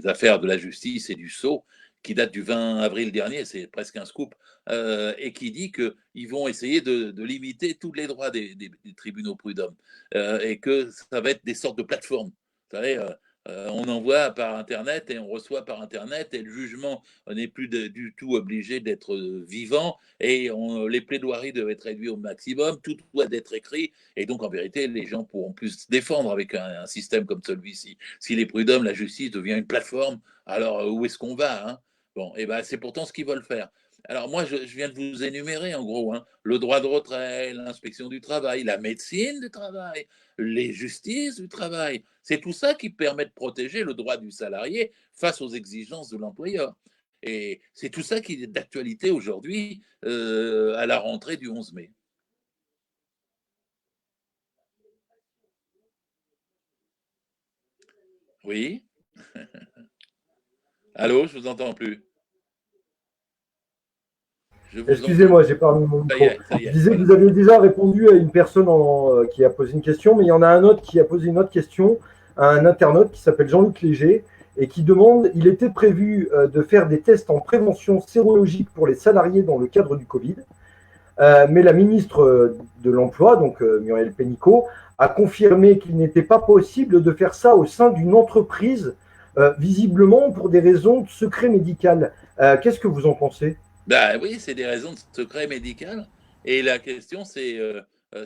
affaires de la justice et du Sceau, qui date du 20 avril dernier, c'est presque un scoop, et qui dit qu'ils vont essayer de limiter tous les droits des tribunaux prud'hommes, et que ça va être des sortes de plateformes. Vous savez, on envoie par Internet et on reçoit par Internet, et le jugement n'est plus du tout obligé d'être vivant, et les plaidoiries doivent être réduites au maximum, tout doit être écrit, et donc en vérité, les gens pourront plus se défendre avec un système comme celui-ci. Si les prud'hommes, la justice devient une plateforme, alors où est-ce qu'on va Bon, et ben c'est pourtant ce qu'ils veulent faire. Alors moi, je viens de vous énumérer en gros le droit de retrait, l'inspection du travail, la médecine du travail, les justices du travail. C'est tout ça qui permet de protéger le droit du salarié face aux exigences de l'employeur. Et c'est tout ça qui est d'actualité aujourd'hui à la rentrée du 11 mai. Oui. Allô, je vous entends plus. Excusez-moi, j'ai pas remis mon micro. Je disais que vous aviez déjà répondu à une personne qui a posé une question, mais il y en a un autre qui a posé une autre question, un internaute qui s'appelle Jean-Luc Léger, et qui demande, il était prévu de faire des tests en prévention sérologique pour les salariés dans le cadre du Covid, mais la ministre de l'Emploi, donc Muriel Pénicaud, a confirmé qu'il n'était pas possible de faire ça au sein d'une entreprise, visiblement pour des raisons de secret médical. Qu'est-ce que vous en pensez ? Ben oui, c'est des raisons de secret médical. Et la question, c'est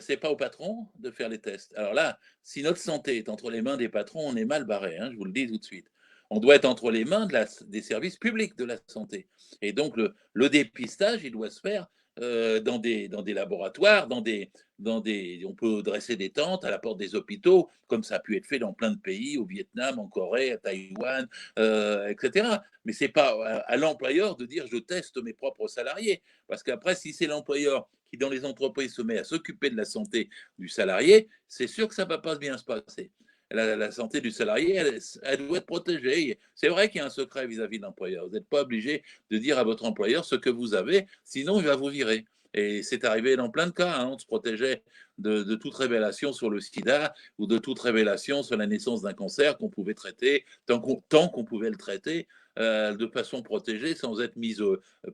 c'est pas au patron de faire les tests. Alors là, si notre santé est entre les mains des patrons, on est mal barré, hein, je vous le dis tout de suite. On doit être entre les mains des services publics de la santé. Et donc, le dépistage, il doit se faire dans des laboratoires, on peut dresser des tentes à la porte des hôpitaux, comme ça a pu être fait dans plein de pays, au Vietnam, en Corée, à Taïwan, etc. Mais c'est pas à l'employeur de dire je teste mes propres salariés, parce qu'après, si c'est l'employeur qui, dans les entreprises, se met à s'occuper de la santé du salarié, c'est sûr que ça ne va pas bien se passer. La santé du salarié, elle doit être protégée. C'est vrai qu'il y a un secret vis-à-vis de l'employeur. Vous n'êtes pas obligé de dire à votre employeur ce que vous avez, sinon il va vous virer. Et c'est arrivé dans plein de cas. Hein. On se protégeait de toute révélation sur le sida ou de toute révélation sur la naissance d'un cancer qu'on pouvait traiter tant qu'on pouvait le traiter de façon protégée sans être mise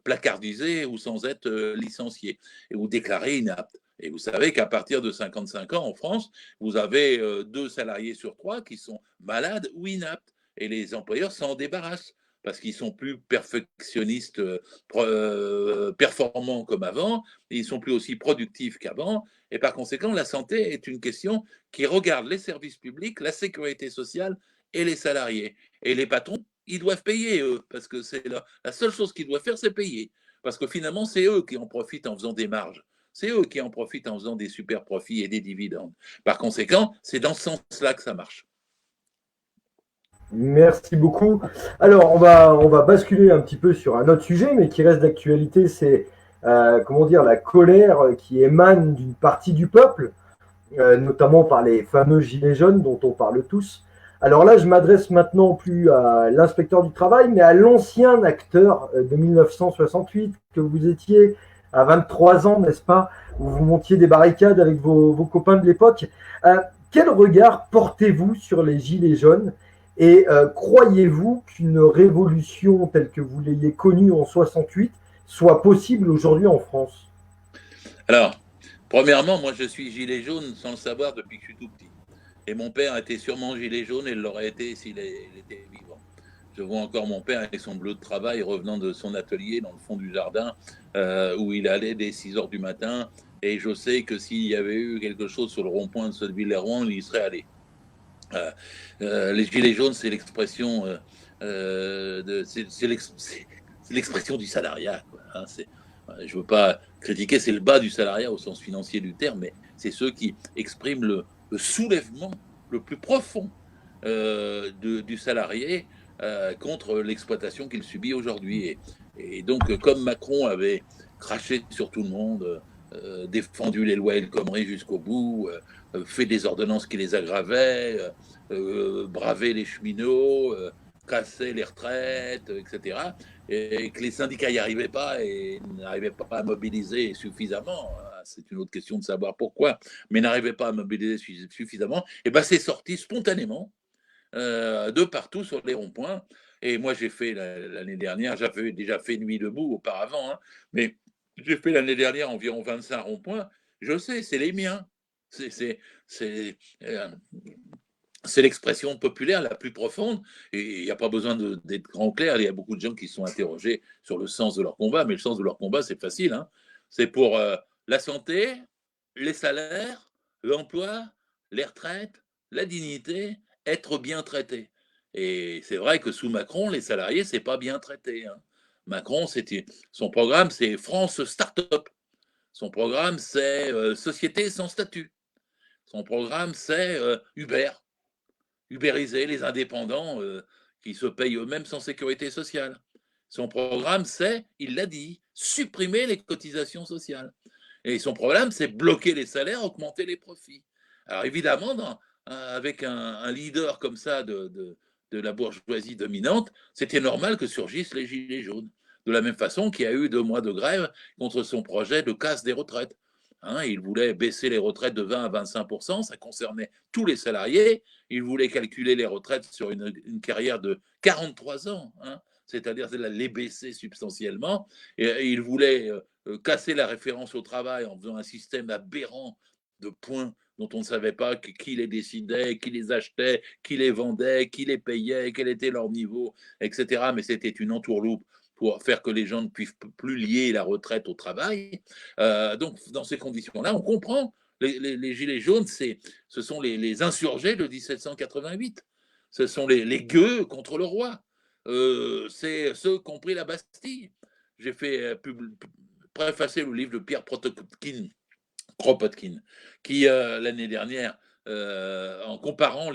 placardisé ou sans être licencié ou déclaré inapte. Et vous savez qu'à partir de 55 ans en France, vous avez 2 salariés sur 3 qui sont malades ou inaptes. Et les employeurs s'en débarrassent parce qu'ils sont plus perfectionnistes, performants comme avant, et ils sont plus aussi productifs qu'avant. Et par conséquent, la santé est une question qui regarde les services publics, la sécurité sociale et les salariés. Et les patrons, ils doivent payer, eux, parce que c'est la seule chose qu'ils doivent faire, c'est payer. Parce que finalement, c'est eux qui en profitent en faisant des marges. C'est eux qui en profitent en faisant des super profits et des dividendes. Par conséquent, c'est dans ce sens-là que ça marche. Merci beaucoup. Alors, on va basculer un petit peu sur un autre sujet, mais qui reste d'actualité, c'est comment dire, la colère qui émane d'une partie du peuple, notamment par les fameux gilets jaunes dont on parle tous. Alors là, je m'adresse maintenant plus à l'inspecteur du travail, mais à l'ancien acteur de 1968, que vous étiez à 23 ans, n'est-ce pas, où vous montiez des barricades avec vos copains de l'époque. Quel regard portez-vous sur les gilets jaunes et croyez-vous qu'une révolution telle que vous l'ayez connue en 68 soit possible aujourd'hui en France? Alors, premièrement, moi je suis gilet jaune sans le savoir depuis que je suis tout petit. Et mon père était sûrement gilet jaune et l'aurait été s'il était vivant. Je vois encore mon père avec son bleu de travail revenant de son atelier dans le fond du jardin où il allait dès 6 heures du matin. Et je sais que s'il y avait eu quelque chose sur le rond-point de Sotteville-les-Rouen, il y serait allé. Les gilets jaunes, c'est l'expression c'est l'expression du salariat. Quoi, hein, je ne veux pas critiquer, c'est le bas du salariat au sens financier du terme, mais c'est ceux qui expriment le soulèvement le plus profond du salarié contre l'exploitation qu'il subit aujourd'hui. Et donc, comme Macron avait craché sur tout le monde, défendu les lois El Khomri jusqu'au bout, fait des ordonnances qui les aggravaient, bravé les cheminots, cassé les retraites, etc. Et que les syndicats n'y arrivaient pas et n'arrivaient pas à mobiliser suffisamment. C'est une autre question de savoir pourquoi, mais n'arrivaient pas à mobiliser suffisamment. Et ben c'est sorti spontanément de partout sur les ronds-points. Et moi, j'ai fait l'année dernière, j'avais déjà fait Nuit debout auparavant, hein, mais j'ai fait l'année dernière environ 25 ronds-points. Je sais, c'est les miens. C'est euh, l'expression populaire la plus profonde. Et il n'y a pas besoin d'être grand clair. Il y a beaucoup de gens qui sont interrogés sur le sens de leur combat, mais le sens de leur combat, c'est facile. Hein. C'est pour la santé, les salaires, l'emploi, les retraites, la dignité, être bien traité. Et c'est vrai que sous Macron, les salariés, c'est pas bien traité. Hein. Macron, son programme, c'est France Start-up. Son programme, c'est Société sans statut. Son programme, c'est Uber. Ubériser les indépendants qui se payent eux-mêmes sans sécurité sociale. Son programme, c'est, il l'a dit, supprimer les cotisations sociales. Et son problème, c'est bloquer les salaires, augmenter les profits. Alors évidemment, avec un leader comme ça de la bourgeoisie dominante, c'était normal que surgissent les gilets jaunes. De la même façon qu'il y a eu 2 mois de grève contre son projet de casse des retraites. Hein, il voulait baisser les retraites de 20 à 25%, ça concernait tous les salariés. Il voulait calculer les retraites sur une carrière de 43 ans, hein, c'est-à-dire les baisser substantiellement. Et il voulait casser la référence au travail en faisant un système aberrant de points dont on ne savait pas qui les décidait, qui les achetait, qui les vendait, qui les payait, quel était leur niveau, etc. Mais c'était une entourloupe pour faire que les gens ne puissent plus lier la retraite au travail. Donc, dans ces conditions-là, on comprend Les gilets jaunes, ce sont les insurgés de 1788. Ce sont les gueux contre le roi. C'est ceux qui ont pris la Bastille. J'ai fait préfacer le livre de Pierre Kropotkin, qui, l'année dernière, en comparant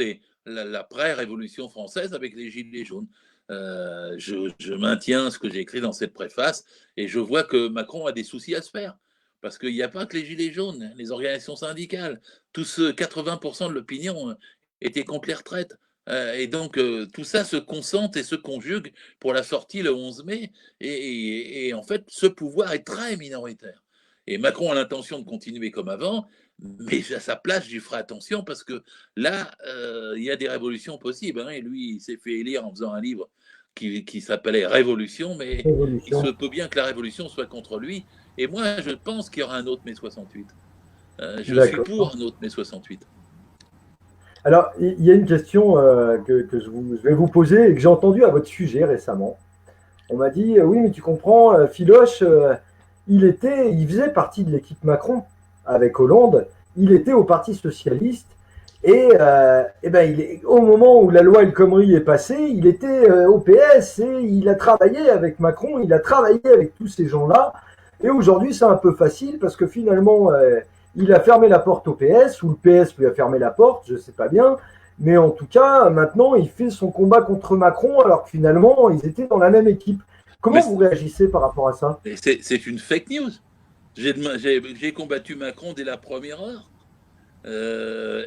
la pré-révolution française avec les Gilets jaunes, je maintiens ce que j'ai écrit dans cette préface et je vois que Macron a des soucis à se faire. Parce qu'il n'y a pas que les Gilets jaunes, les organisations syndicales, tous ceux, 80% de l'opinion étaient contre les retraites. Et donc, tout ça se concentre et se conjugue pour la sortie le 11 mai. Et en fait, ce pouvoir est très minoritaire. Et Macron a l'intention de continuer comme avant, mais à sa place, j'y ferai attention parce que là, il y a des révolutions possibles. Hein, et lui, il s'est fait élire en faisant un livre qui s'appelait Révolution, mais il se peut bien que la révolution soit contre lui. Et moi, je pense qu'il y aura un autre mai 68. Je suis pour un autre mai 68. Alors, il y a une question que je vais vous poser et que j'ai entendue à votre sujet récemment. On m'a dit, oui, mais tu comprends, Philoche, il faisait partie de l'équipe Macron avec Hollande, il était au Parti Socialiste, et au moment où la loi El Khomri est passée, il était au PS et il a travaillé avec Macron, il a travaillé avec tous ces gens-là, et aujourd'hui c'est un peu facile parce que finalement il a fermé la porte au PS, ou le PS lui a fermé la porte, je ne sais pas bien, mais en tout cas maintenant il fait son combat contre Macron alors que finalement ils étaient dans la même équipe. Comment vous réagissez par rapport à ça? C'est une fake news. J'ai combattu Macron dès la première heure.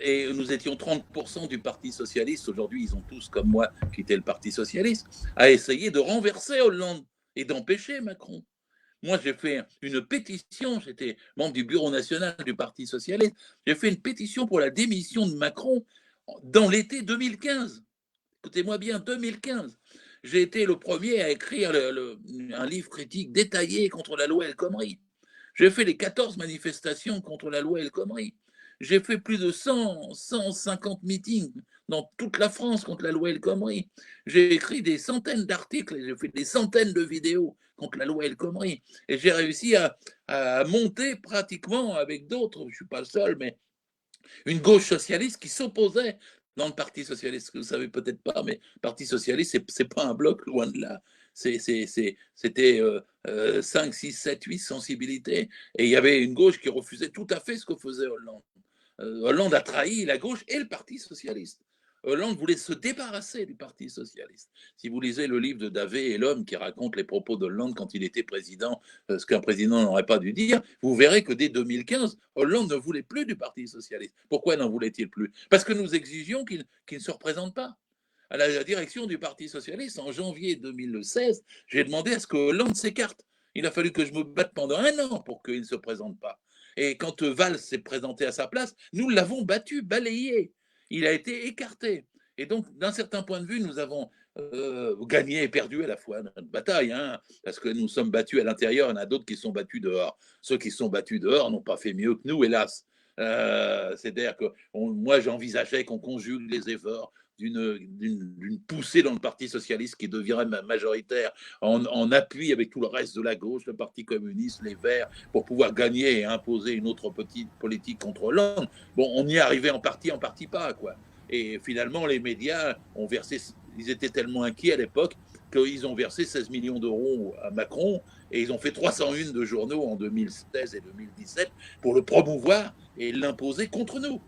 Et nous étions 30% du Parti Socialiste. Aujourd'hui, ils ont tous, comme moi, quitté le Parti Socialiste, à essayer de renverser Hollande et d'empêcher Macron. Moi, j'ai fait une pétition, j'étais membre du bureau national du Parti Socialiste, j'ai fait une pétition pour la démission de Macron dans l'été 2015. Écoutez-moi bien, 2015. J'ai été le premier à écrire un livre critique détaillé contre la loi El Khomri. J'ai fait les 14 manifestations contre la loi El Khomri. J'ai fait plus de 150 meetings dans toute la France contre la loi El Khomri. J'ai écrit des centaines d'articles, j'ai fait des centaines de vidéos contre la loi El Khomri. Et j'ai réussi à monter pratiquement avec d'autres, je ne suis pas le seul, mais une gauche socialiste qui s'opposait dans le Parti socialiste. Vous ne savez peut-être pas, mais le Parti socialiste, ce n'est pas un bloc, loin de là. C'était 5, 6, 7, 8 sensibilités. Et il y avait une gauche qui refusait tout à fait ce que faisait Hollande. Hollande a trahi la gauche et le Parti socialiste. Hollande voulait se débarrasser du Parti socialiste. Si vous lisez le livre de Davé et l'homme qui raconte les propos d'Hollande quand il était président, ce qu'un président n'aurait pas dû dire, vous verrez que dès 2015, Hollande ne voulait plus du Parti socialiste. Pourquoi n'en voulait-il plus? Parce que nous exigions qu'il ne se représente pas. À la direction du Parti socialiste, en janvier 2016, j'ai demandé à ce que Hollande s'écarte. Il a fallu que je me batte pendant 1 an pour qu'il ne se présente pas. Et quand Valls s'est présenté à sa place, nous l'avons battu, balayé. Il a été écarté. Et donc, d'un certain point de vue, nous avons gagné et perdu à la fois notre bataille, hein, parce que nous sommes battus à l'intérieur, il y en a d'autres qui sont battus dehors. Ceux qui sont battus dehors n'ont pas fait mieux que nous, hélas. C'est-à-dire que moi, j'envisageais qu'on conjugue les efforts d'une poussée dans le Parti socialiste qui deviendrait majoritaire en appui avec tout le reste de la gauche, le Parti communiste, les Verts, pour pouvoir gagner et imposer une autre petite politique contre Hollande. Bon, on y est arrivé en partie pas, quoi. Et finalement, les médias ont versé, ils étaient tellement inquiets à l'époque qu'ils ont versé 16 millions d'euros à Macron et ils ont fait 301 de journaux en 2016 et 2017 pour le promouvoir et l'imposer contre nous.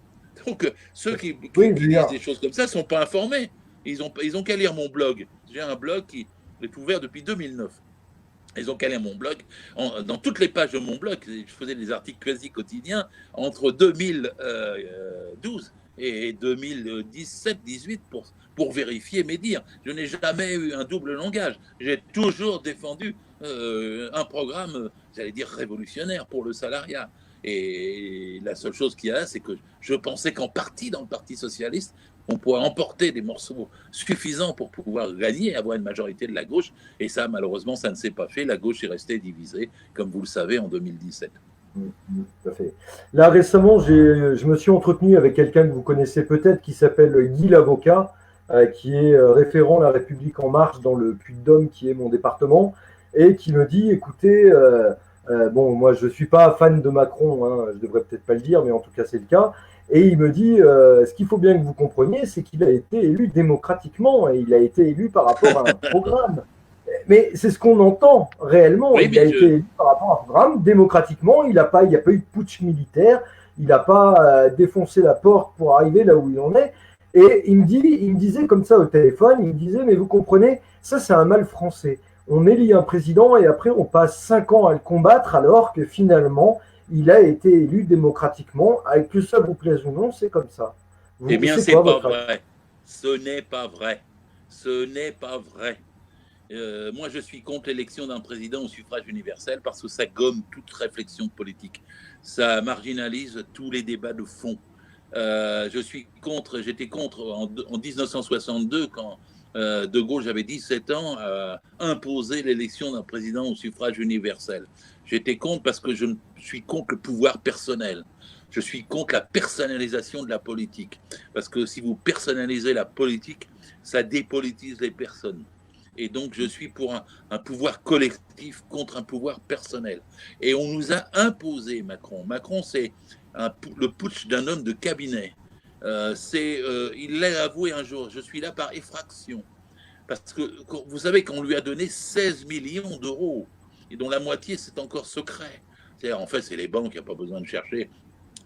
Donc, ceux qui disent des choses comme ça ne sont pas informés. Ils ont qu'à lire mon blog. J'ai un blog qui est ouvert depuis 2009. Ils ont qu'à lire mon blog. Dans toutes les pages de mon blog, je faisais des articles quasi quotidiens entre 2012 et 2017-18 pour vérifier mes dires. Je n'ai jamais eu un double langage. J'ai toujours défendu un programme, j'allais dire révolutionnaire pour le salariat. Et la seule chose qu'il y a, c'est que je pensais qu'en partie dans le Parti socialiste, on pourrait emporter des morceaux suffisants pour pouvoir gagner et avoir une majorité de la gauche. Et ça, malheureusement, ça ne s'est pas fait. La gauche est restée divisée, comme vous le savez, en 2017. Tout à fait. Là, récemment, je me suis entretenu avec quelqu'un que vous connaissez peut-être, qui s'appelle Guy Lavocat, qui est référent La République En Marche dans le Puy-de-Dôme, qui est mon département, et qui me dit, écoutez, Bon, moi, je suis pas fan de Macron, hein, je devrais peut-être pas le dire, mais en tout cas, c'est le cas. Et il me dit, ce qu'il faut bien que vous compreniez, c'est qu'il a été élu démocratiquement et il a été élu par rapport à un programme. Mais c'est ce qu'on entend réellement. Oui, Il a mais été élu par rapport à un programme démocratiquement. Il n'y a pas eu de putsch militaire. Il n'a pas défoncé la porte pour arriver là où il en est. Et il me disait comme ça au téléphone, il me disait, mais vous comprenez, ça c'est un mal français. On élit un président et après on passe 5 ans à le combattre alors que finalement il a été élu démocratiquement. Avec que ça vous plaise ou non, c'est comme ça. eh bien, C'est c'est quoi pas votre avis? vrai. Ce n'est pas vrai. Ce n'est pas vrai. Moi, je suis contre l'élection d'un président au suffrage universel parce que ça gomme toute réflexion politique. Ça marginalise tous les débats de fond. J'étais contre en 1962 quand De Gaulle, j'avais 17 ans, imposer l'élection d'un président au suffrage universel. J'étais contre parce que je suis contre le pouvoir personnel. Je suis contre la personnalisation de la politique. Parce que si vous personnalisez la politique, ça dépolitise les personnes. Et donc, je suis pour un pouvoir collectif contre un pouvoir personnel. Et on nous a imposé Macron. Macron, c'est le putsch d'un homme de cabinet. Il l'a avoué un jour, je suis là par effraction. Parce que vous savez qu'on lui a donné 16 millions d'euros, et dont la moitié, c'est encore secret. En fait, c'est les banques, il n'y a pas besoin de chercher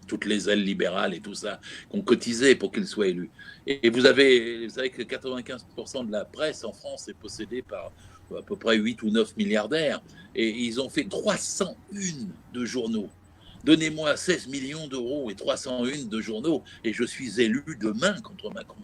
toutes les ailes libérales et tout ça, qu'on cotisait pour qu'il soit élu. Et vous savez que 95% de la presse en France est possédée par à peu près 8 ou 9 milliardaires. Et ils ont fait 301 de journaux. Donnez-moi 16 millions d'euros et 301 de journaux, et je suis élu demain contre Macron.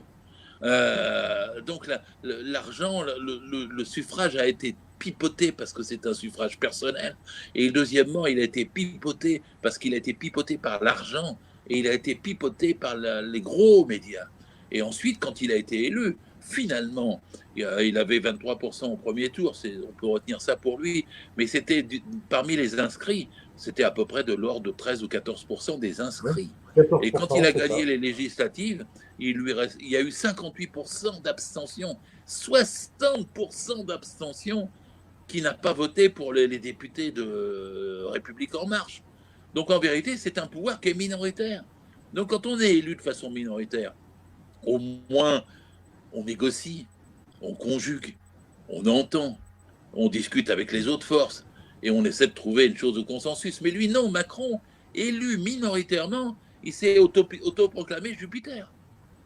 Donc l'argent, le suffrage a été pipoté parce que c'est un suffrage personnel, et deuxièmement, il a été pipoté parce qu'il a été pipoté par l'argent, et il a été pipoté par les gros médias. Et ensuite, quand il a été élu, finalement, il avait 23% au premier tour, on peut retenir ça pour lui, mais c'était parmi les inscrits, c'était à peu près de l'ordre de 13 ou 14% des inscrits. 14%, Et quand il a gagné les législatives, il y a eu 58% d'abstention, 60% d'abstention qui n'a pas voté pour les députés de République En Marche. Donc en vérité, c'est un pouvoir qui est minoritaire. Donc quand on est élu de façon minoritaire, au moins on négocie, on conjugue, on entend, on discute avec les autres forces et on essaie de trouver une chose de consensus. Mais lui, non, Macron, élu minoritairement, il s'est autoproclamé Jupiter.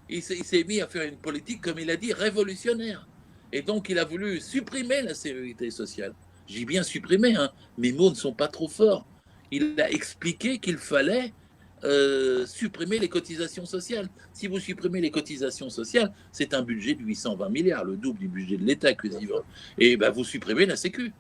Il s'est mis à faire une politique, comme il a dit, révolutionnaire. Et donc, il a voulu supprimer la sécurité sociale. J'ai bien supprimé, hein. Mes mots ne sont pas trop forts. Il a expliqué qu'il fallait supprimer les cotisations sociales. Si vous supprimez les cotisations sociales, c'est un budget de 820 milliards, le double du budget de l'État quasiment. Et ben, vous supprimez la Sécu.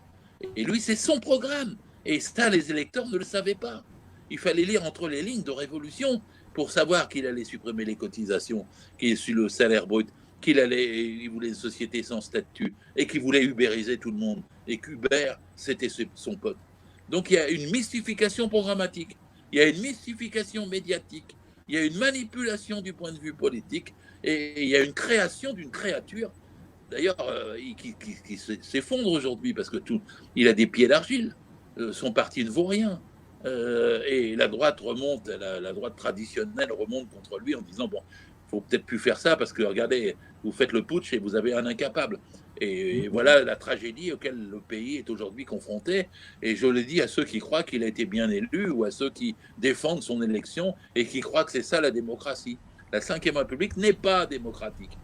Et lui, c'est son programme. Et ça, les électeurs ne le savaient pas. Il fallait lire entre les lignes de Révolution pour savoir qu'il allait supprimer les cotisations, qu'il est sur le salaire brut, il voulait une société sans statut et qu'il voulait ubériser tout le monde. Et qu'Uber, c'était son pote. Donc il y a une mystification programmatique, il y a une mystification médiatique, il y a une manipulation du point de vue politique et il y a une création d'une créature, d'ailleurs, qui s'effondre aujourd'hui parce que il a des pieds d'argile. Son parti ne vaut rien. Et la droite remonte, la droite traditionnelle remonte contre lui en disant bon, faut peut-être plus faire ça parce que regardez, vous faites le putsch et vous avez un incapable. Et voilà la tragédie auquel le pays est aujourd'hui confronté. Et je le dis à ceux qui croient qu'il a été bien élu ou à ceux qui défendent son élection et qui croient que c'est ça la démocratie. La Ve République n'est pas démocratique.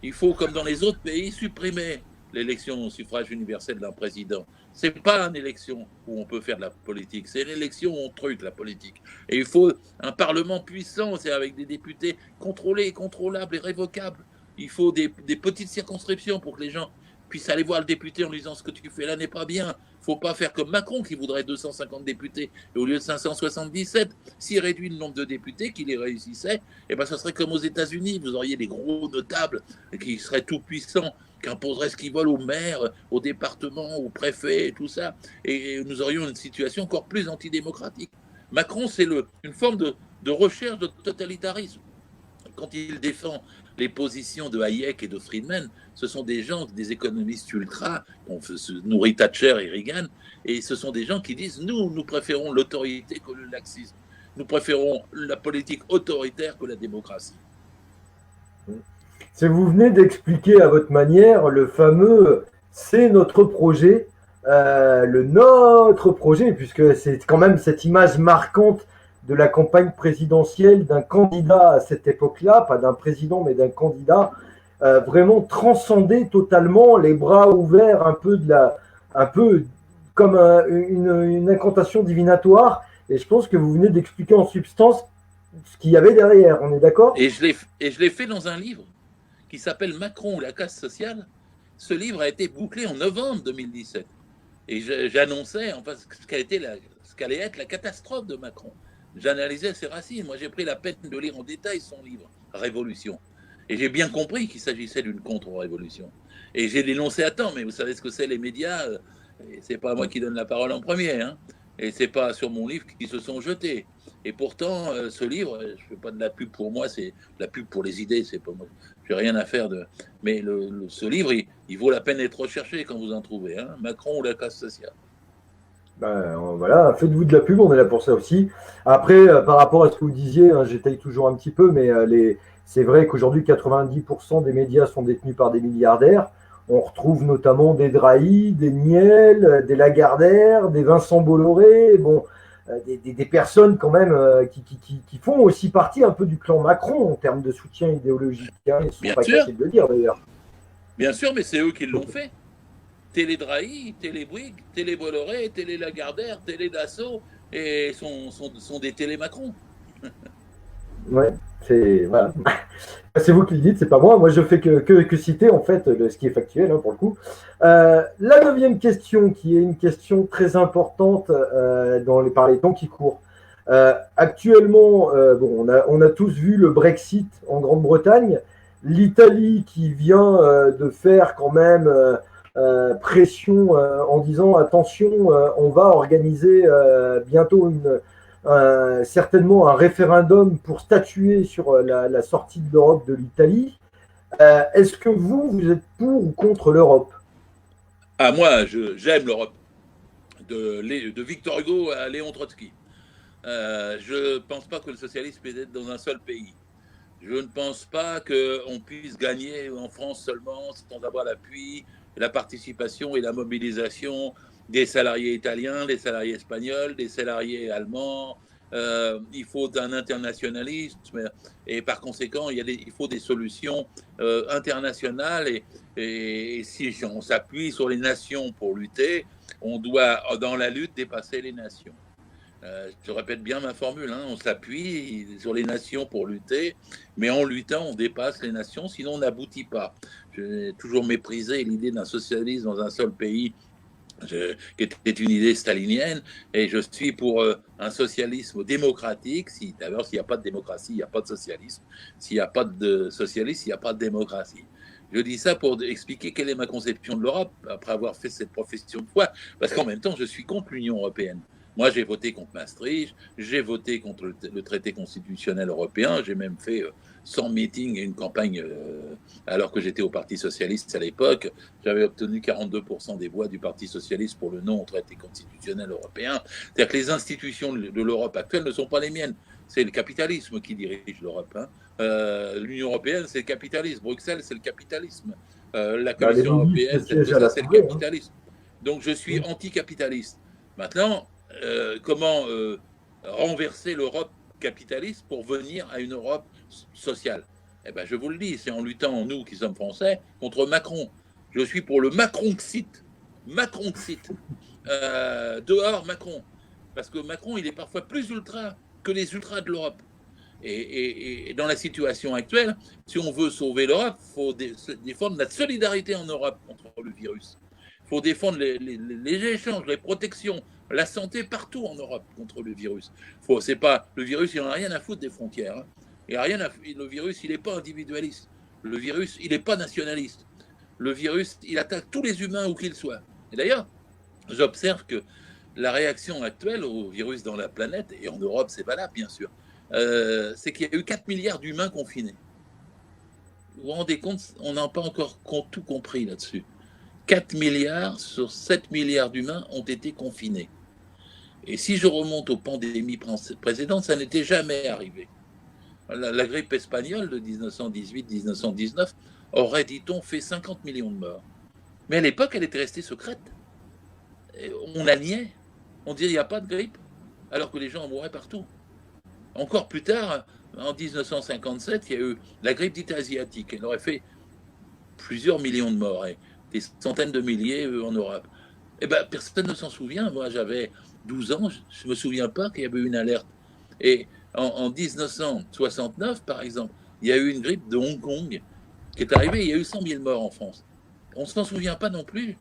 Il faut, comme dans les autres pays, supprimer l'élection au suffrage universel d'un président. Ce n'est pas une élection où on peut faire de la politique, c'est une élection où on truque la politique. Et il faut un parlement puissant, c'est avec des députés contrôlés, contrôlables et révocables. Il faut des petites circonscriptions pour que les gens puissent aller voir le député en lui disant ce que tu fais là n'est pas bien. Il ne faut pas faire comme Macron qui voudrait 250 députés et au lieu de 577. S'il réduit le nombre de députés, qu'il les réussissait, eh ben, ça serait comme aux États-Unis. Vous auriez des gros notables qui seraient tout puissants, qui imposeraient ce qu'ils veulent aux maires, aux départements, aux préfets et tout ça. Et nous aurions une situation encore plus antidémocratique. Macron, c'est une forme de recherche de totalitarisme. Quand il défend les positions de Hayek et de Friedman, ce sont des gens, des économistes ultra, on se nourrit Thatcher et Reagan, et ce sont des gens qui disent nous préférons l'autorité que le laxisme. Nous préférons la politique autoritaire que la démocratie. Si vous venez d'expliquer à votre manière le fameux c'est notre projet, le notre projet, puisque c'est quand même cette image marquante de la campagne présidentielle d'un candidat à cette époque-là, pas d'un président mais d'un candidat, vraiment transcender totalement, les bras ouverts, un peu comme une incantation divinatoire. Et je pense que vous venez d'expliquer en substance ce qu'il y avait derrière. On est d'accord? Et je l'ai fait dans un livre qui s'appelle Macron ou la casse sociale. Ce livre a été bouclé en novembre 2017. Et j'annonçais enfin, ce qu'allait être la catastrophe de Macron. J'analysais ses racines. Moi, j'ai pris la peine de lire en détail son livre, Révolution. Et j'ai bien compris qu'il s'agissait d'une contre-révolution. Et j'ai dénoncé à temps, mais vous savez ce que c'est les médias, c'est pas moi qui donne la parole en premier, hein, et c'est pas sur mon livre qu'ils se sont jetés. Et pourtant, ce livre, je fais pas de la pub pour moi, c'est de la pub pour les idées, c'est pas moi, j'ai rien à faire de. Mais ce livre, il vaut la peine d'être recherché quand vous en trouvez, hein, Macron ou la casse sociale. Ben, voilà, faites-vous de la pub, on est là pour ça aussi. Après, par rapport à ce que vous disiez, hein, j'étaye toujours un petit peu, mais c'est vrai qu'aujourd'hui, 90% des médias sont détenus par des milliardaires. On retrouve notamment des Drahi, des Niel, des Lagardère, des Vincent Bolloré, bon, des personnes quand même qui font aussi partie un peu du clan Macron en termes de soutien idéologique. Hein, ils ne sont Bien pas sûr, capables de le dire d'ailleurs. bien sûr, mais c'est eux qui l'ont fait. Télé Drahi, Télé Bouygues, Télé Bolloré, Télé Lagardère, Télé Dassault, et sont des Télé Macron. Ouais, c'est voilà. C'est vous qui le dites, c'est pas moi. Moi, je fais que citer en fait ce qui est factuel hein, pour le coup. La neuvième question, qui est une question très importante par les temps qui courent. Actuellement, bon, on a tous vu le Brexit en Grande-Bretagne, l'Italie qui vient de faire quand même pression en disant attention, on va organiser bientôt certainement un référendum pour statuer sur la sortie de l'Europe de l'Italie. Est-ce que vous êtes pour ou contre l'Europe? Ah, moi, j'aime l'Europe. De Victor Hugo à Léon Trotsky. Je ne pense pas que le socialisme peut être dans un seul pays. Je ne pense pas qu'on puisse gagner en France seulement sans avoir l'appui, la participation et la mobilisation des salariés italiens, des salariés espagnols, des salariés allemands. Il faut un internationalisme et par conséquent, il faut des solutions internationales et si on s'appuie sur les nations pour lutter, on doit, dans la lutte, dépasser les nations. Je répète bien ma formule, hein, on s'appuie sur les nations pour lutter, mais en luttant, on dépasse les nations, sinon on n'aboutit pas. J'ai toujours méprisé l'idée d'un socialisme dans un seul pays, qui était une idée stalinienne, et je suis pour un socialisme démocratique. D'abord, s'il n'y a pas de démocratie, il n'y a pas de socialisme. S'il n'y a pas de socialisme, il n'y a pas de démocratie. Je dis ça pour expliquer quelle est ma conception de l'Europe, après avoir fait cette profession de foi, parce qu'en même temps, je suis contre l'Union européenne. Moi, j'ai voté contre Maastricht, j'ai voté contre le traité constitutionnel européen, j'ai même fait 100 meetings et une campagne, alors que j'étais au Parti socialiste à l'époque. J'avais obtenu 42% des voix du Parti socialiste pour le non au traité constitutionnel européen. C'est-à-dire que les institutions de l'Europe actuelle ne sont pas les miennes. C'est le capitalisme qui dirige l'Europe. Hein. L'Union européenne, c'est le capitalisme. Bruxelles, c'est le capitalisme. La Commission européenne, c'est le capitalisme. Donc, je suis anticapitaliste. Maintenant, comment renverser l'Europe capitaliste pour venir à une Europe sociale? Eh ben, je vous le dis, c'est en luttant, nous qui sommes français, contre Macron. Je suis pour le Macronxit. Macronxit. Dehors Macron. Parce que Macron, il est parfois plus ultra que les ultras de l'Europe. Et dans la situation actuelle, si on veut sauver l'Europe, il faut défendre la solidarité en Europe contre le virus. Il faut défendre les échanges, les protections, la santé partout en Europe contre le virus. C'est pas, le virus, il n'en a rien à foutre des frontières. Hein. Le virus, il n'est pas individualiste. Le virus, il n'est pas nationaliste. Le virus, il attaque tous les humains où qu'ils soient. Et d'ailleurs, j'observe que la réaction actuelle au virus dans la planète, et en Europe, c'est valable, bien sûr, c'est qu'il y a eu 4 milliards d'humains confinés. vous vous rendez compte, on n'a pas encore tout compris là-dessus. 4 milliards sur 7 milliards d'humains ont été confinés. Et si je remonte aux pandémies précédentes, ça n'était jamais arrivé. La grippe espagnole de 1918-1919 aurait, dit-on, fait 50 millions de morts. Mais à l'époque, elle était restée secrète. Et on la niait. On disait il n'y a pas de grippe, alors que les gens en mouraient partout. Encore plus tard, en 1957, il y a eu la grippe dite asiatique. Elle aurait fait plusieurs millions de morts, et des centaines de milliers en Europe. Eh ben, personne ne s'en souvient. Moi, j'avais 12 ans, je ne me souviens pas qu'il y avait eu une alerte. Et en 1969, par exemple, il y a eu une grippe de Hong Kong qui est arrivée, il y a eu 100 000 morts en France. On ne s'en souvient pas non plus.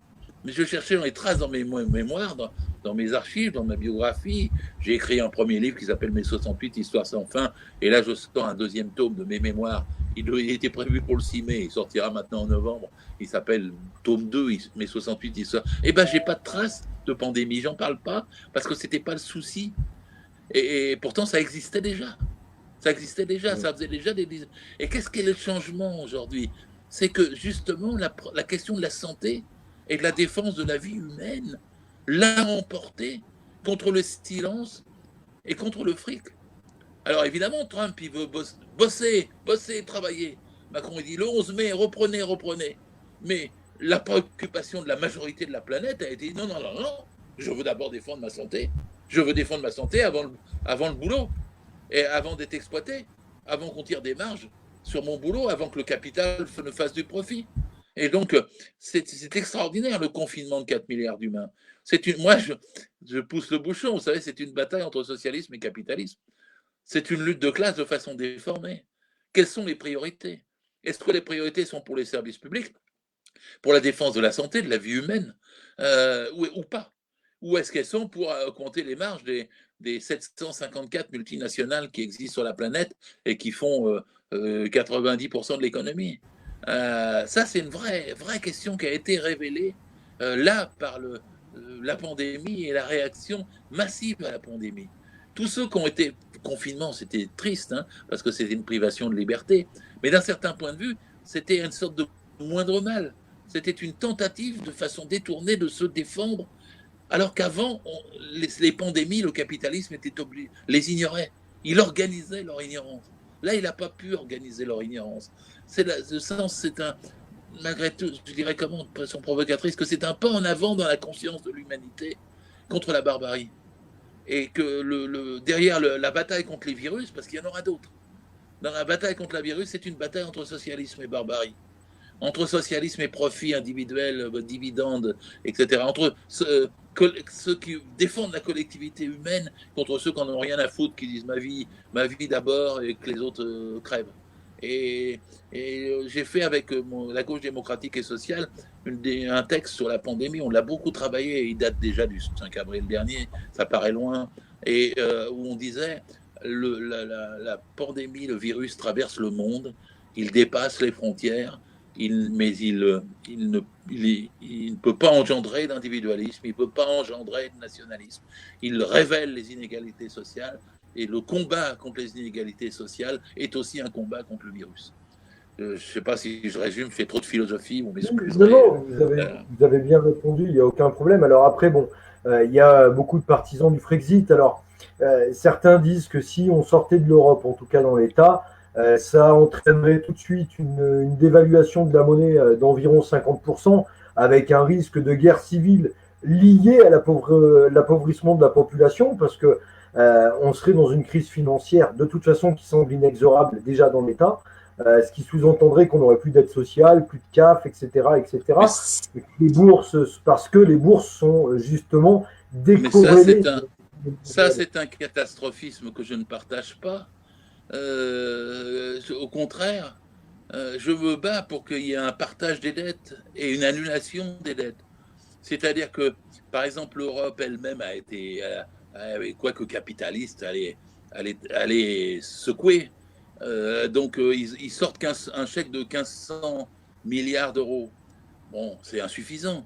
Mais je cherchais dans les traces dans mes mémoires, dans mes archives, dans ma biographie. J'ai écrit un premier livre qui s'appelle Mai 68, Histoire sans fin. Et là, je sors un deuxième tome de mes mémoires. Il était prévu pour le 6 mai. Il sortira maintenant en novembre. Il s'appelle tome 2, Mai 68, Histoire. Eh bien, j'ai pas de traces de pandémie. J'en parle pas parce que c'était pas le souci. Et pourtant, ça existait déjà. Ça existait déjà. Ça faisait déjà des. Et qu'est-ce qu'est le changement aujourd'hui? C'est que justement, la question de la santé et de la défense de la vie humaine l'a emporté contre le silence et contre le fric. Alors évidemment, Trump, il veut bosser, travailler. Macron, il dit le 11 mai, reprenez. Mais la préoccupation de la majorité de la planète a été non, je veux d'abord défendre ma santé. Je veux défendre ma santé avant le boulot, et avant d'être exploité, avant qu'on tire des marges sur mon boulot, avant que le capital ne fasse du profit. Et donc, c'est extraordinaire le confinement de 4 milliards d'humains. Moi, je pousse le bouchon, vous savez, c'est une bataille entre socialisme et capitalisme. C'est une lutte de classe de façon déformée. Quelles sont les priorités? Est-ce que les priorités sont pour les services publics, pour la défense de la santé, de la vie humaine, ou pas? Ou est-ce qu'elles sont pour augmenter les marges des 754 multinationales qui existent sur la planète et qui font 90% de l'économie? Ça, c'est une vraie question qui a été révélée là par la pandémie et la réaction massive à la pandémie. Tous ceux qui ont été confinement, c'était triste, hein, parce que c'était une privation de liberté, mais d'un certain point de vue, c'était une sorte de moindre mal. C'était une tentative de façon détournée de se défendre, alors qu'avant, les pandémies, le capitalisme les ignorait. Il organisait leur ignorance. Là, il n'a pas pu organiser leur ignorance. C'est malgré tout, je dirais comment, de façon provocatrice, que c'est un pas en avant dans la conscience de l'humanité contre la barbarie. Et que derrière la bataille contre les virus, parce qu'il y en aura d'autres, dans la bataille contre la virus, c'est une bataille entre socialisme et barbarie, entre socialisme et profit individuel, dividendes, etc., entre ceux qui défendent la collectivité humaine contre ceux qui n'en ont rien à foutre, qui disent ma vie d'abord et que les autres crèvent. Et j'ai fait avec la gauche démocratique et sociale un texte sur la pandémie. On l'a beaucoup travaillé, il date déjà du 5 avril dernier, ça paraît loin, et où on disait la pandémie, le virus traverse le monde, il dépasse les frontières, mais il ne peut pas engendrer d'individualisme, il ne peut pas engendrer de nationalisme. Il révèle les inégalités sociales, et le combat contre les inégalités sociales est aussi un combat contre le virus. Je ne sais pas si je résume, je fais trop de philosophie, vous m'excuserez. Non, vous avez bien répondu, il n'y a aucun problème. Alors après, bon, il y a beaucoup de partisans du Frexit. Alors, certains disent que si on sortait de l'Europe, en tout cas dans l'État, ça entraînerait tout de suite une dévaluation de la monnaie d'environ 50%, avec un risque de guerre civile lié à l'appauvrissement de la population, parce que on serait dans une crise financière de toute façon qui semble inexorable déjà dans l'État. Ce qui sous-entendrait qu'on n'aurait plus d'aide sociale, plus de CAF, etc., etc. Les bourses, parce que les bourses sont justement décorrélées. Ça, c'est un catastrophisme que je ne partage pas. Au contraire, je me bats pour qu'il y ait un partage des dettes et une annulation des dettes. C'est-à-dire que, par exemple, l'Europe elle-même a été, quoique capitaliste, elle est secouée. Donc, ils sortent un chèque de 1500 milliards d'euros. Bon, c'est insuffisant.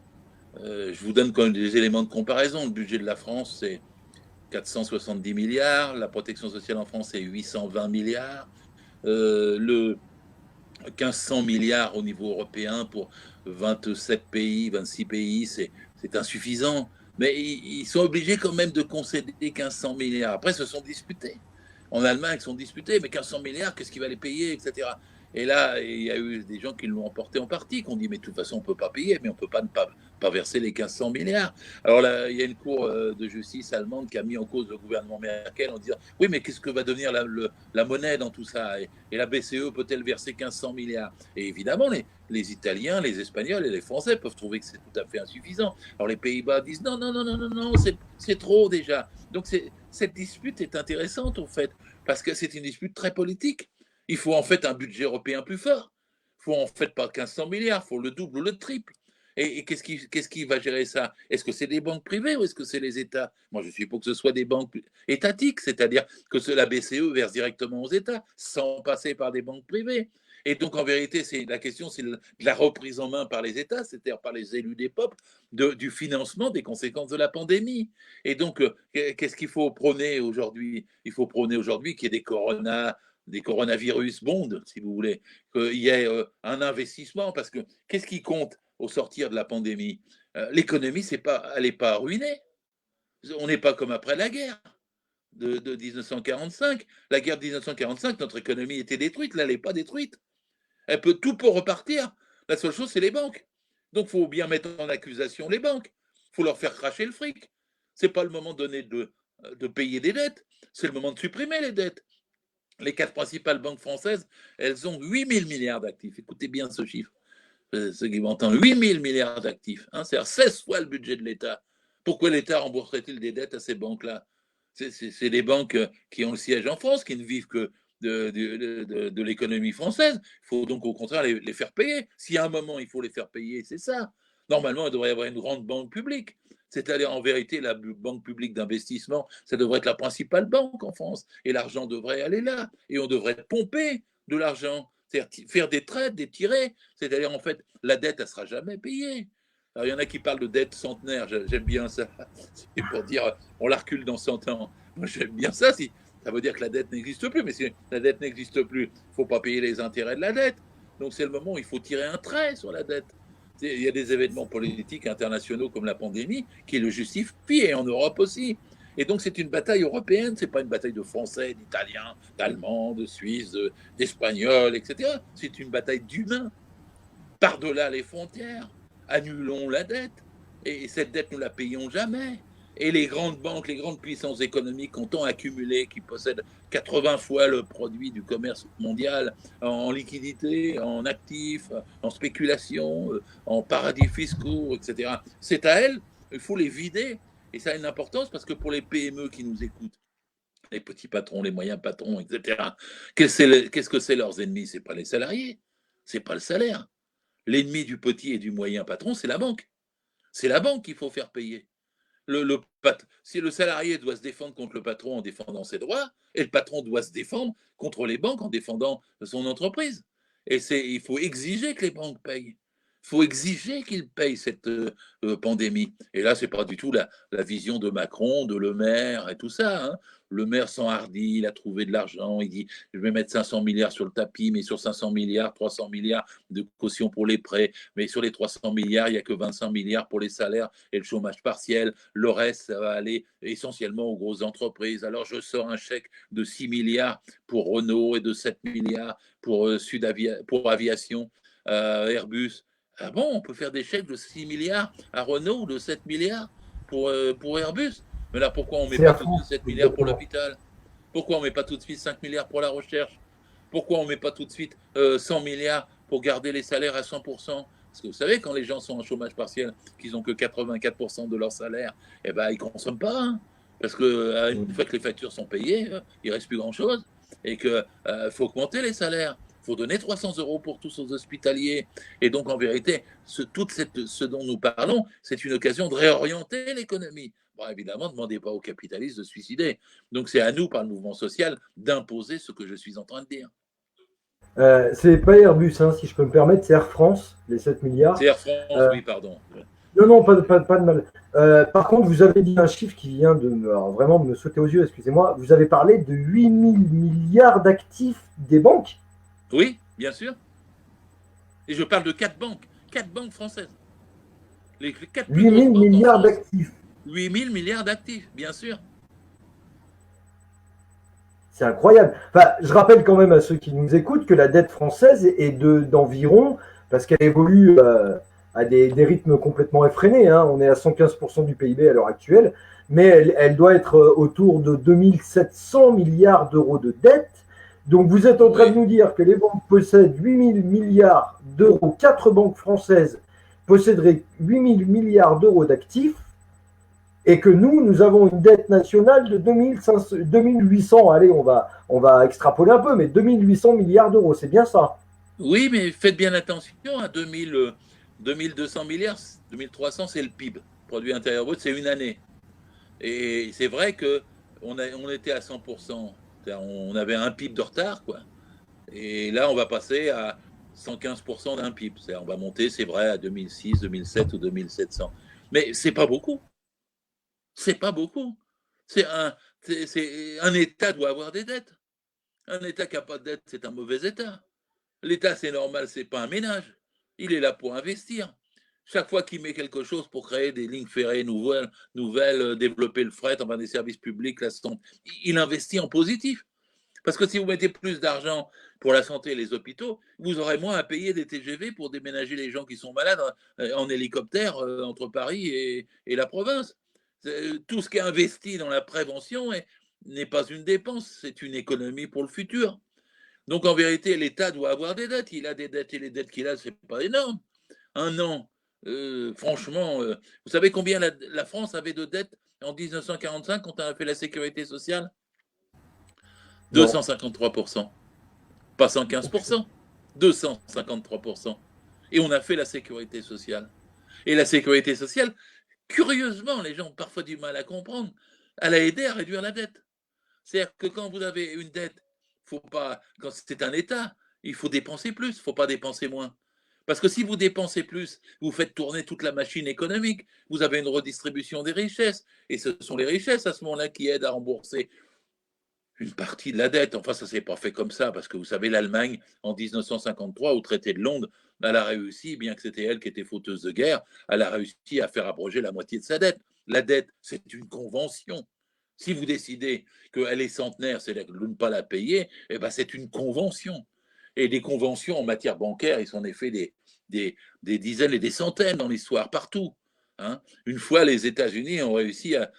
Je vous donne quand même des éléments de comparaison. Le budget de la France, c'est 470 milliards. La protection sociale en France, c'est 820 milliards. 1500 milliards au niveau européen pour 27 pays, 26 pays, c'est insuffisant. Mais ils sont obligés quand même de concéder 1500 milliards. Après, se sont disputés. En Allemagne, ils sont disputés, mais 1500 milliards, qu'est-ce qu'il va les payer, etc. Et là, il y a eu des gens qui l'ont emporté en partie, qui ont dit, mais de toute façon, on ne peut pas payer, mais on ne peut pas ne pas verser les 1500 milliards. Alors là, il y a une cour de justice allemande qui a mis en cause le gouvernement Merkel en disant, oui, mais qu'est-ce que va devenir la monnaie dans tout ça, et la BCE peut-elle verser 1500 milliards? Et évidemment, les Italiens, les Espagnols et les Français peuvent trouver que c'est tout à fait insuffisant. Alors les Pays-Bas disent, non, non, non, non, non, non, c'est trop déjà. Donc cette dispute est intéressante, en fait, parce que c'est une dispute très politique. Il faut en fait un budget européen plus fort. Il faut en fait pas 1500 milliards, il faut le double ou le triple. Et qu'est-ce qui va gérer ça? Est-ce que c'est des banques privées ou est-ce que c'est les États? Moi, je suis pour que ce soit des banques étatiques, c'est-à-dire que la BCE verse directement aux États, sans passer par des banques privées. Et donc, en vérité, la question, c'est de la reprise en main par les États, c'est-à-dire par les élus des peuples, du financement des conséquences de la pandémie. Et donc, qu'est-ce qu'il faut prôner aujourd'hui? Il faut prôner aujourd'hui qu'il y ait des coronavirus bonds, si vous voulez, qu'il y ait un investissement, parce que qu'est-ce qui compte au sortir de la pandémie? L'économie, elle n'est pas ruinée. On n'est pas comme après la guerre de 1945. La guerre de 1945, notre économie était détruite, là, elle n'est pas détruite. Tout peut repartir. La seule chose, c'est les banques. Donc, il faut bien mettre en accusation les banques. Il faut leur faire cracher le fric. Ce n'est pas le moment de payer des dettes, c'est le moment de supprimer les dettes. Les 4 principales banques françaises, elles ont 8 000 milliards d'actifs. Écoutez bien ce chiffre, ceux qui m'entendent, 8 000 milliards d'actifs. Hein, c'est-à-dire 16 fois le budget de l'État. Pourquoi l'État rembourserait-il des dettes à ces banques-là? C'est des banques qui ont le siège en France, qui ne vivent que de l'économie française. Il faut donc au contraire les faire payer. Si à un moment il faut les faire payer, c'est ça. Normalement, il devrait y avoir une grande banque publique. C'est-à-dire, en vérité, la banque publique d'investissement, ça devrait être la principale banque en France. Et l'argent devrait aller là. Et on devrait pomper de l'argent. C'est-à-dire faire des traites, des tirets. C'est-à-dire, en fait, la dette, elle ne sera jamais payée. Alors, il y en a qui parlent de dette centenaire. J'aime bien ça. C'est pour dire, on la recule dans 100 ans. Moi, j'aime bien ça. Ça veut dire que la dette n'existe plus. Mais si la dette n'existe plus, il ne faut pas payer les intérêts de la dette. Donc, c'est le moment où il faut tirer un trait sur la dette. Il y a des événements politiques internationaux comme la pandémie qui le justifient, et en Europe aussi. Et donc, c'est une bataille européenne, ce n'est pas une bataille de Français, d'Italiens, d'Allemands, de Suisses, d'Espagnols, etc. C'est une bataille d'humains. Par-delà les frontières, annulons la dette. Et cette dette, nous ne la payons jamais. Et les grandes banques, les grandes puissances économiques ont tant accumulé, qui possèdent 80 fois le produit du commerce mondial en liquidité, en actifs, en spéculation, en paradis fiscaux, etc. C'est à elles, il faut les vider. Et ça a une importance parce que pour les PME qui nous écoutent, les petits patrons, les moyens patrons, etc., qu'est-ce que c'est leurs ennemis? Ce n'est pas les salariés, ce n'est pas le salaire. L'ennemi du petit et du moyen patron, c'est la banque. C'est la banque qu'il faut faire payer. Si le salarié doit se défendre contre le patron en défendant ses droits, et le patron doit se défendre contre les banques en défendant son entreprise. Et il faut exiger que les banques payent. Il faut exiger qu'ils payent cette pandémie. Et là, ce n'est pas du tout la vision de Macron, de Le Maire et tout ça. Hein. Le Maire s'enhardit, il a trouvé de l'argent, il dit je vais mettre 500 milliards sur le tapis, mais sur 500 milliards, 300 milliards de caution pour les prêts, mais sur les 300 milliards, il n'y a que 25 milliards pour les salaires et le chômage partiel. Le reste, ça va aller essentiellement aux grosses entreprises. Alors je sors un chèque de 6 milliards pour Renault et de 7 milliards pour, pour aviation, Airbus. Ah bon, on peut faire des chèques de 6 milliards à Renault ou de 7 milliards pour Airbus? Mais là, pourquoi on ne met pas tout de suite 7 milliards pour l'hôpital? Pourquoi on ne met pas tout de suite 5 milliards pour la recherche? Pourquoi on ne met pas tout de suite 100 milliards pour garder les salaires à 100%? Parce que vous savez, quand les gens sont en chômage partiel, qu'ils n'ont que 84% de leur salaire, eh ben, ils ne consomment pas. Hein, parce qu'une fois que les factures sont payées, il ne reste plus grand-chose. Et qu'il faut augmenter les salaires. Il faut donner 300 € pour tous aux hospitaliers. Et donc, en vérité, ce dont nous parlons, c'est une occasion de réorienter l'économie. Bon, évidemment, ne demandez pas aux capitalistes de se suicider. Donc, c'est à nous, par le mouvement social, d'imposer ce que je suis en train de dire. C'est pas Airbus, hein, si je peux me permettre, c'est Air France, les 7 milliards. C'est Air France, oui, pardon. Non, non, pas de mal. Par contre, vous avez dit un chiffre qui vient de vraiment me sauter aux yeux, excusez-moi. Vous avez parlé de 8 000 milliards d'actifs des banques. Oui, bien sûr. Et je parle de 4 banques françaises. Les 4 plus 8 grosses 000 banques en milliards France, d'actifs. 8 000 milliards d'actifs, bien sûr. C'est incroyable. Enfin, je rappelle quand même à ceux qui nous écoutent que la dette française est d'environ, parce qu'elle évolue à des rythmes complètement effrénés, hein. On est à 115% du PIB à l'heure actuelle, mais elle doit être autour de 2700 milliards d'euros de dette. Donc vous êtes en train de Oui. nous dire que les banques possèdent 8 000 milliards d'euros, 4 banques françaises posséderaient 8 000 milliards d'euros d'actifs, et que nous avons une dette nationale de 2800, allez, on va extrapoler un peu, mais 2800 milliards d'euros, c'est bien ça. Oui, mais faites bien attention à 2200 milliards, 2300, c'est le PIB, produit intérieur brut, c'est une année. Et c'est vrai que on était à 100%, on avait un PIB de retard, quoi. Et là, on va passer à 115% d'un PIB. On va monter, c'est vrai, à 2006, 2007 ou 2700. Mais c'est pas beaucoup. C'est pas beaucoup. C'est un, un État doit avoir des dettes. Un État qui n'a pas de dette, c'est un mauvais État. L'État, c'est normal, c'est pas un ménage. Il est là pour investir. Chaque fois qu'il met quelque chose pour créer des lignes ferrées nouvelles, développer le fret, enfin des services publics, la santé, il investit en positif. Parce que si vous mettez plus d'argent pour la santé et les hôpitaux, vous aurez moins à payer des TGV pour déménager les gens qui sont malades en hélicoptère entre Paris et la province. Tout ce qui est investi dans la prévention n'est pas une dépense, c'est une économie pour le futur. Donc en vérité, l'État doit avoir des dettes. Il a des dettes et les dettes qu'il a, c'est pas énorme. Un an, franchement, vous savez combien la France avait de dettes en 1945 quand on a fait la sécurité sociale? Non. 253%. Pas 115%, 253%. Et on a fait la sécurité sociale. Et la sécurité sociale, curieusement, les gens ont parfois du mal à comprendre, elle a aidé à réduire la dette. C'est-à-dire que quand vous avez une dette, faut pas, quand c'est un État, il faut dépenser plus, il ne faut pas dépenser moins. Parce que si vous dépensez plus, vous faites tourner toute la machine économique, vous avez une redistribution des richesses, et ce sont les richesses à ce moment-là qui aident à rembourser une partie de la dette. Enfin, ça ne s'est pas fait comme ça, parce que vous savez, l'Allemagne, en 1953, au traité de Londres, elle a réussi, bien que c'était elle qui était fauteuse de guerre, elle a réussi à faire abroger la moitié de sa dette. La dette, c'est une convention. Si vous décidez qu'elle est centenaire, c'est-à-dire de ne pas la payer, eh ben c'est une convention. Et des conventions en matière bancaire, ils sont en effet des dizaines et des centaines dans l'histoire, partout. Hein. Une fois, les États-Unis ont réussi à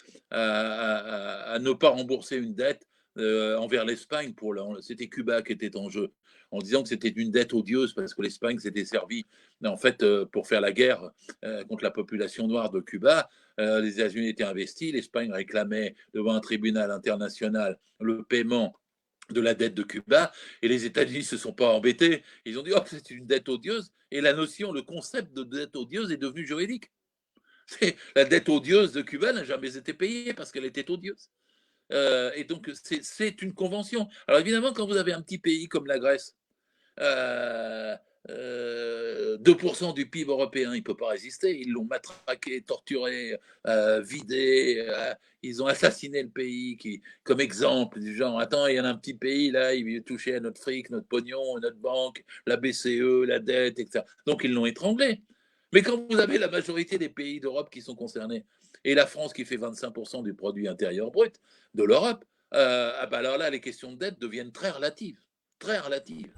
ne pas rembourser une dette envers l'Espagne. C'était Cuba qui était en jeu, en disant que c'était une dette odieuse parce que l'Espagne s'était servie en fait pour faire la guerre contre la population noire de Cuba. Les États-Unis étaient investis, l'Espagne réclamait devant un tribunal international le paiement de la dette de Cuba, et les États-Unis ne se sont pas embêtés. Ils ont dit, oh, c'est une dette odieuse, et la notion, le concept de dette odieuse est devenu juridique. La dette odieuse de Cuba n'a jamais été payée parce qu'elle était odieuse. Et donc, c'est une convention. Alors évidemment, quand vous avez un petit pays comme la Grèce, 2% du PIB européen, il ne peut pas résister. Ils l'ont matraqué, torturé, vidé. Ils ont assassiné le pays comme exemple du genre, attends, il y en a un petit pays là, il veut toucher à notre fric, notre pognon, notre banque, la BCE, la dette, etc. Donc ils l'ont étranglé. Mais quand vous avez la majorité des pays d'Europe qui sont concernés, et la France qui fait 25% du produit intérieur brut de l'Europe, alors là, les questions de dette deviennent très relatives. Très relatives.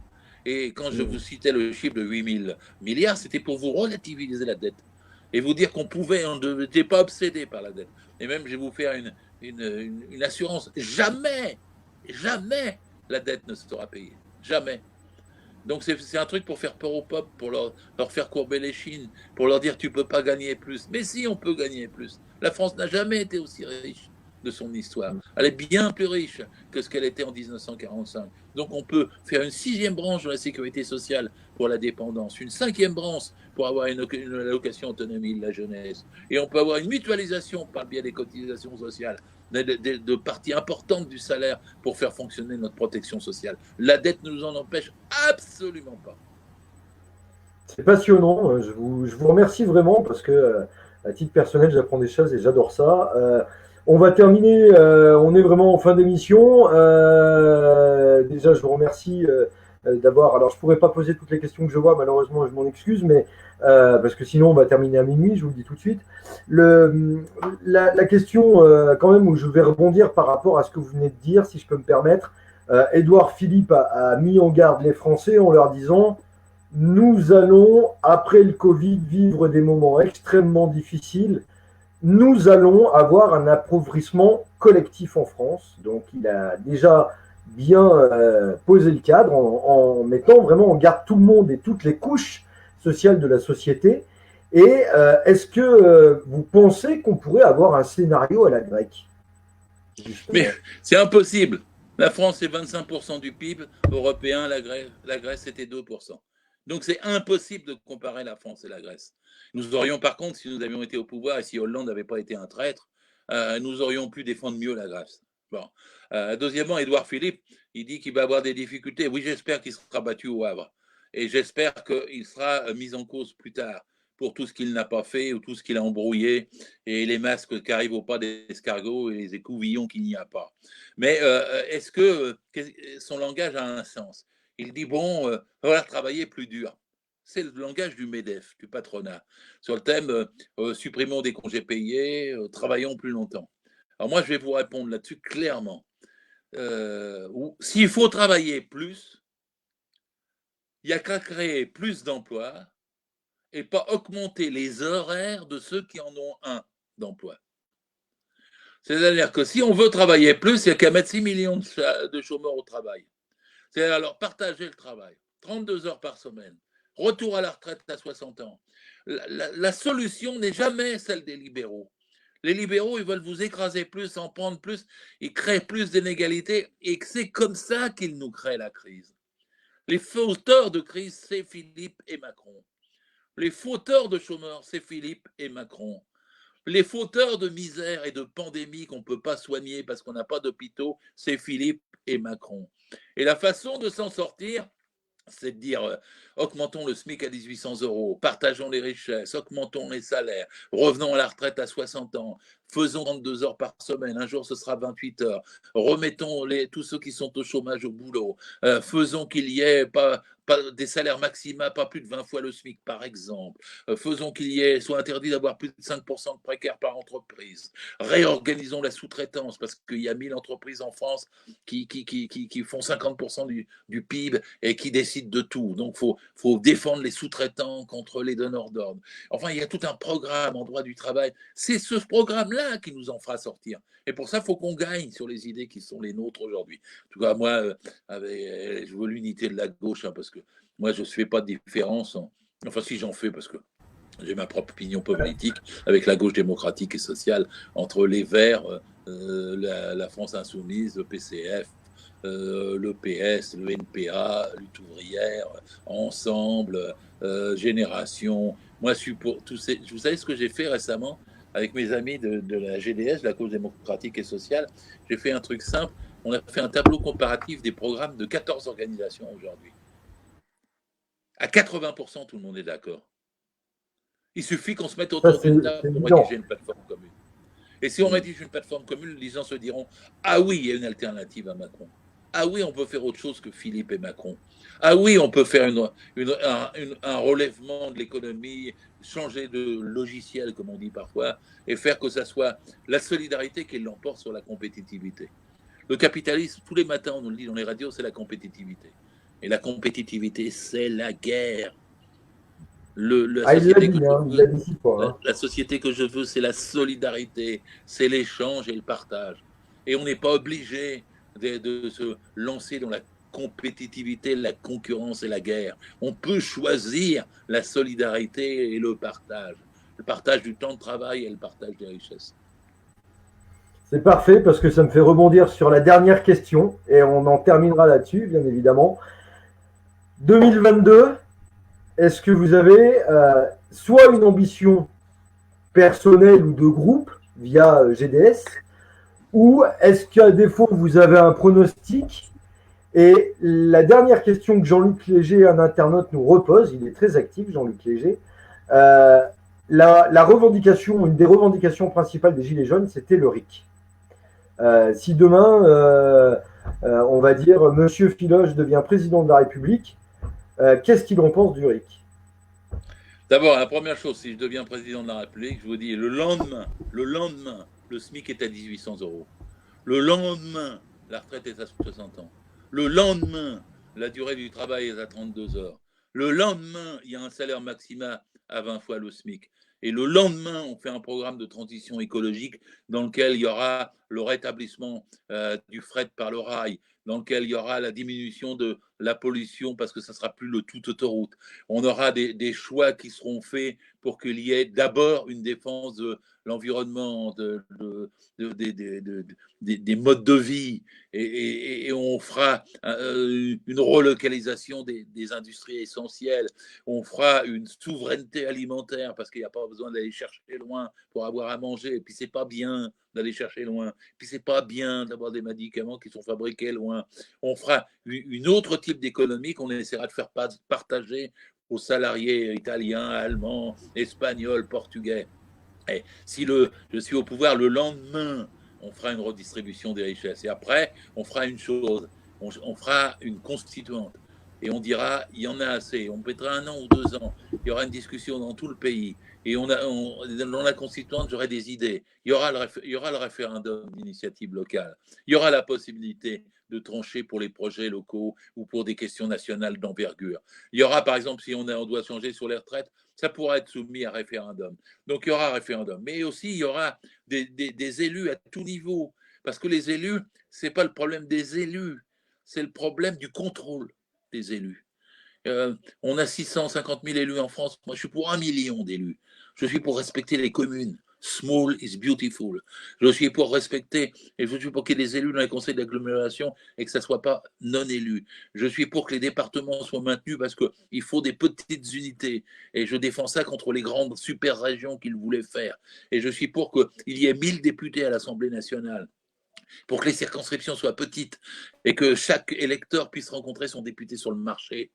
Et quand je vous citais le chiffre de 8 000 milliards, c'était pour vous relativiser la dette et vous dire qu'on pouvait, on n'était pas obsédé par la dette. Et même, je vais vous faire une assurance. Jamais, jamais la dette ne sera payée. Jamais. Donc c'est un truc pour faire peur au peuple, pour leur faire courber les chines, pour leur dire tu peux pas gagner plus. Mais si, on peut gagner plus. La France n'a jamais été aussi riche de son histoire. Elle est bien plus riche que ce qu'elle était en 1945. Donc on peut faire une sixième branche de la sécurité sociale pour la dépendance, une cinquième branche pour avoir une allocation autonomie de la jeunesse. Et on peut avoir une mutualisation par le biais des cotisations sociales de parties importantes du salaire pour faire fonctionner notre protection sociale. La dette ne nous en empêche absolument pas. C'est passionnant. Je vous remercie vraiment parce que, à titre personnel, j'apprends des choses et j'adore ça. On va terminer. On est vraiment en fin d'émission. Déjà, je vous remercie d'avoir. Alors, je pourrais pas poser toutes les questions que je vois, malheureusement, je m'en excuse, mais parce que sinon, on va terminer à minuit, je vous le dis tout de suite. La question, quand même, où je vais rebondir par rapport à ce que vous venez de dire, si je peux me permettre, Édouard Philippe a mis en garde les Français en leur disant nous allons, après le Covid, vivre des moments extrêmement difficiles. Nous allons avoir un appauvrissement collectif en France. Donc, il a déjà bien posé le cadre en mettant vraiment en garde tout le monde et toutes les couches sociales de la société. Et est-ce que vous pensez qu'on pourrait avoir un scénario à la grecque? Mais c'est impossible. La France, c'est 25% du PIB européen, la Grèce, c'était 2%. Donc, c'est impossible de comparer la France et la Grèce. Nous aurions, par contre, si nous avions été au pouvoir et si Hollande n'avait pas été un traître, nous aurions pu défendre mieux la Grèce. Bon. Deuxièmement, Édouard Philippe, il dit qu'il va avoir des difficultés. Oui, j'espère qu'il sera battu au Havre. Et j'espère qu'il sera mis en cause plus tard pour tout ce qu'il n'a pas fait ou tout ce qu'il a embrouillé et les masques qui arrivent au pas des escargots et les écouvillons qu'il n'y a pas. Mais est-ce que son langage a un sens? Il dit, bon, voilà, travailler plus dur. C'est le langage du MEDEF, du patronat, sur le thème supprimons des congés payés, travaillons plus longtemps. Alors moi, je vais vous répondre là-dessus clairement. S'il faut travailler plus, il n'y a qu'à créer plus d'emplois et pas augmenter les horaires de ceux qui en ont un d'emploi. C'est-à-dire que si on veut travailler plus, il n'y a qu'à mettre 6 millions de chômeurs au travail. C'est-à-dire alors partager le travail, 32 heures par semaine, retour à la retraite à 60 ans. La solution n'est jamais celle des libéraux. Les libéraux, ils veulent vous écraser plus, en prendre plus, ils créent plus d'inégalités et c'est comme ça qu'ils nous créent la crise. Les fauteurs de crise, c'est Philippe et Macron. Les fauteurs de chômeurs, c'est Philippe et Macron. Les fauteurs de misère et de pandémie qu'on ne peut pas soigner parce qu'on n'a pas d'hôpitaux, c'est Philippe et Macron. Et la façon de s'en sortir, c'est de dire augmentons le SMIC à 1800 euros, partageons les richesses, augmentons les salaires, revenons à la retraite à 60 ans, faisons 32 heures par semaine, un jour ce sera 28 heures, remettons tous ceux qui sont au chômage au boulot, faisons qu'il y ait pas des salaires maxima, pas plus de 20 fois le SMIC par exemple, faisons qu'il y ait, soit interdit d'avoir plus de 5% de précaires par entreprise, réorganisons la sous-traitance parce qu'il y a 1000 entreprises en France qui font 50% du PIB et qui décident de tout. Donc, il faut défendre les sous-traitants contre les donneurs d'ordre. Enfin, il y a tout un programme en droit du travail. C'est ce programme-là qui nous en fera sortir. Et pour ça, il faut qu'on gagne sur les idées qui sont les nôtres aujourd'hui. En tout cas, moi, je veux l'unité de la gauche, hein, parce que moi, je ne fais pas de différence. Enfin, si j'en fais, parce que j'ai ma propre opinion politique avec la gauche démocratique et sociale, entre les Verts, la France Insoumise, le PCF, le PS, le NPA, Lutte ouvrière, Ensemble, Génération. Moi, je suis pour tous ces. Vous savez ce que j'ai fait récemment avec mes amis de la GDS, la cause démocratique et sociale? J'ai fait un truc simple. On a fait un tableau comparatif des programmes de 14 organisations aujourd'hui. À 80%, tout le monde est d'accord. Il suffit qu'on se mette autour d'une table pour rédiger une plateforme commune. Et si on rédige une plateforme commune, les gens se diront « Ah oui, il y a une alternative à Macron. Ah oui, on peut faire autre chose que Philippe et Macron. Ah oui, on peut faire un relèvement de l'économie, changer de logiciel, comme on dit parfois, et faire que ça soit la solidarité qui l'emporte sur la compétitivité. Le capitalisme, tous les matins, on nous le dit dans les radios, c'est la compétitivité. Et la compétitivité, c'est la guerre. La société que je veux, c'est la solidarité, c'est l'échange et le partage. Et on n'est pas obligé de se lancer dans la compétitivité, la concurrence et la guerre. On peut choisir la solidarité et le partage du temps de travail et le partage des richesses. C'est parfait parce que ça me fait rebondir sur la dernière question et on en terminera là-dessus, bien évidemment. 2022, est-ce que vous avez soit une ambition personnelle ou de groupe via GDS, ou est-ce qu'à défaut vous avez un pronostic? Et la dernière question que Jean-Luc Léger, un internaute, nous repose, il est très actif, Jean-Luc Léger, la revendication, une des revendications principales des Gilets jaunes, c'était le RIC. Si demain on va dire, Monsieur Filoche devient président de la République. Qu'est-ce qu'il en pense du RIC? D'abord, la première chose, si je deviens président de la République, je vous dis, le lendemain, le SMIC est à 1800 euros. Le lendemain, la retraite est à 60 ans. Le lendemain, la durée du travail est à 32 heures. Le lendemain, il y a un salaire maximal à 20 fois le SMIC. Et le lendemain, on fait un programme de transition écologique dans lequel il y aura le rétablissement du fret par le rail, dans lequel il y aura la diminution de la pollution parce que ça ne sera plus le tout autoroute. On aura des choix qui seront faits pour qu'il y ait d'abord une défense de l'environnement, des modes de vie, et on fera une relocalisation des industries essentielles, on fera une souveraineté alimentaire parce qu'il n'y a pas besoin d'aller chercher loin pour avoir à manger, et puis c'est pas bien d'aller chercher loin, puis c'est pas bien d'avoir des médicaments qui sont fabriqués loin. On fera une autre type d'économie qu'on essaiera de faire partager aux salariés italiens, allemands, espagnols, portugais. Et si je suis au pouvoir, le lendemain, on fera une redistribution des richesses. Et après, on fera une chose, on fera une constituante. Et on dira, il y en a assez. On mettra 1 an ou 2 ans. Il y aura une discussion dans tout le pays. Et dans la constituante, j'aurai des idées. Il y aura le référendum d'initiative locale. Il y aura la possibilité de trancher pour les projets locaux ou pour des questions nationales d'envergure. Il y aura, par exemple, si on doit changer sur les retraites, ça pourra être soumis à référendum. Donc, il y aura un référendum. Mais aussi, il y aura des élus à tout niveau. Parce que les élus, ce n'est pas le problème des élus, c'est le problème du contrôle des élus. On a 650 000 élus en France. Moi, je suis pour 1 million d'élus. Je suis pour respecter les communes. Small is beautiful. Je suis pour respecter, et je suis pour qu'il y ait des élus dans les conseils d'agglomération et que ça ne soit pas non élu. Je suis pour que les départements soient maintenus parce qu'il faut des petites unités. Et je défends ça contre les grandes super régions qu'ils voulaient faire. Et je suis pour qu'il y ait 1000 députés à l'Assemblée nationale, pour que les circonscriptions soient petites et que chaque électeur puisse rencontrer son député sur le marché.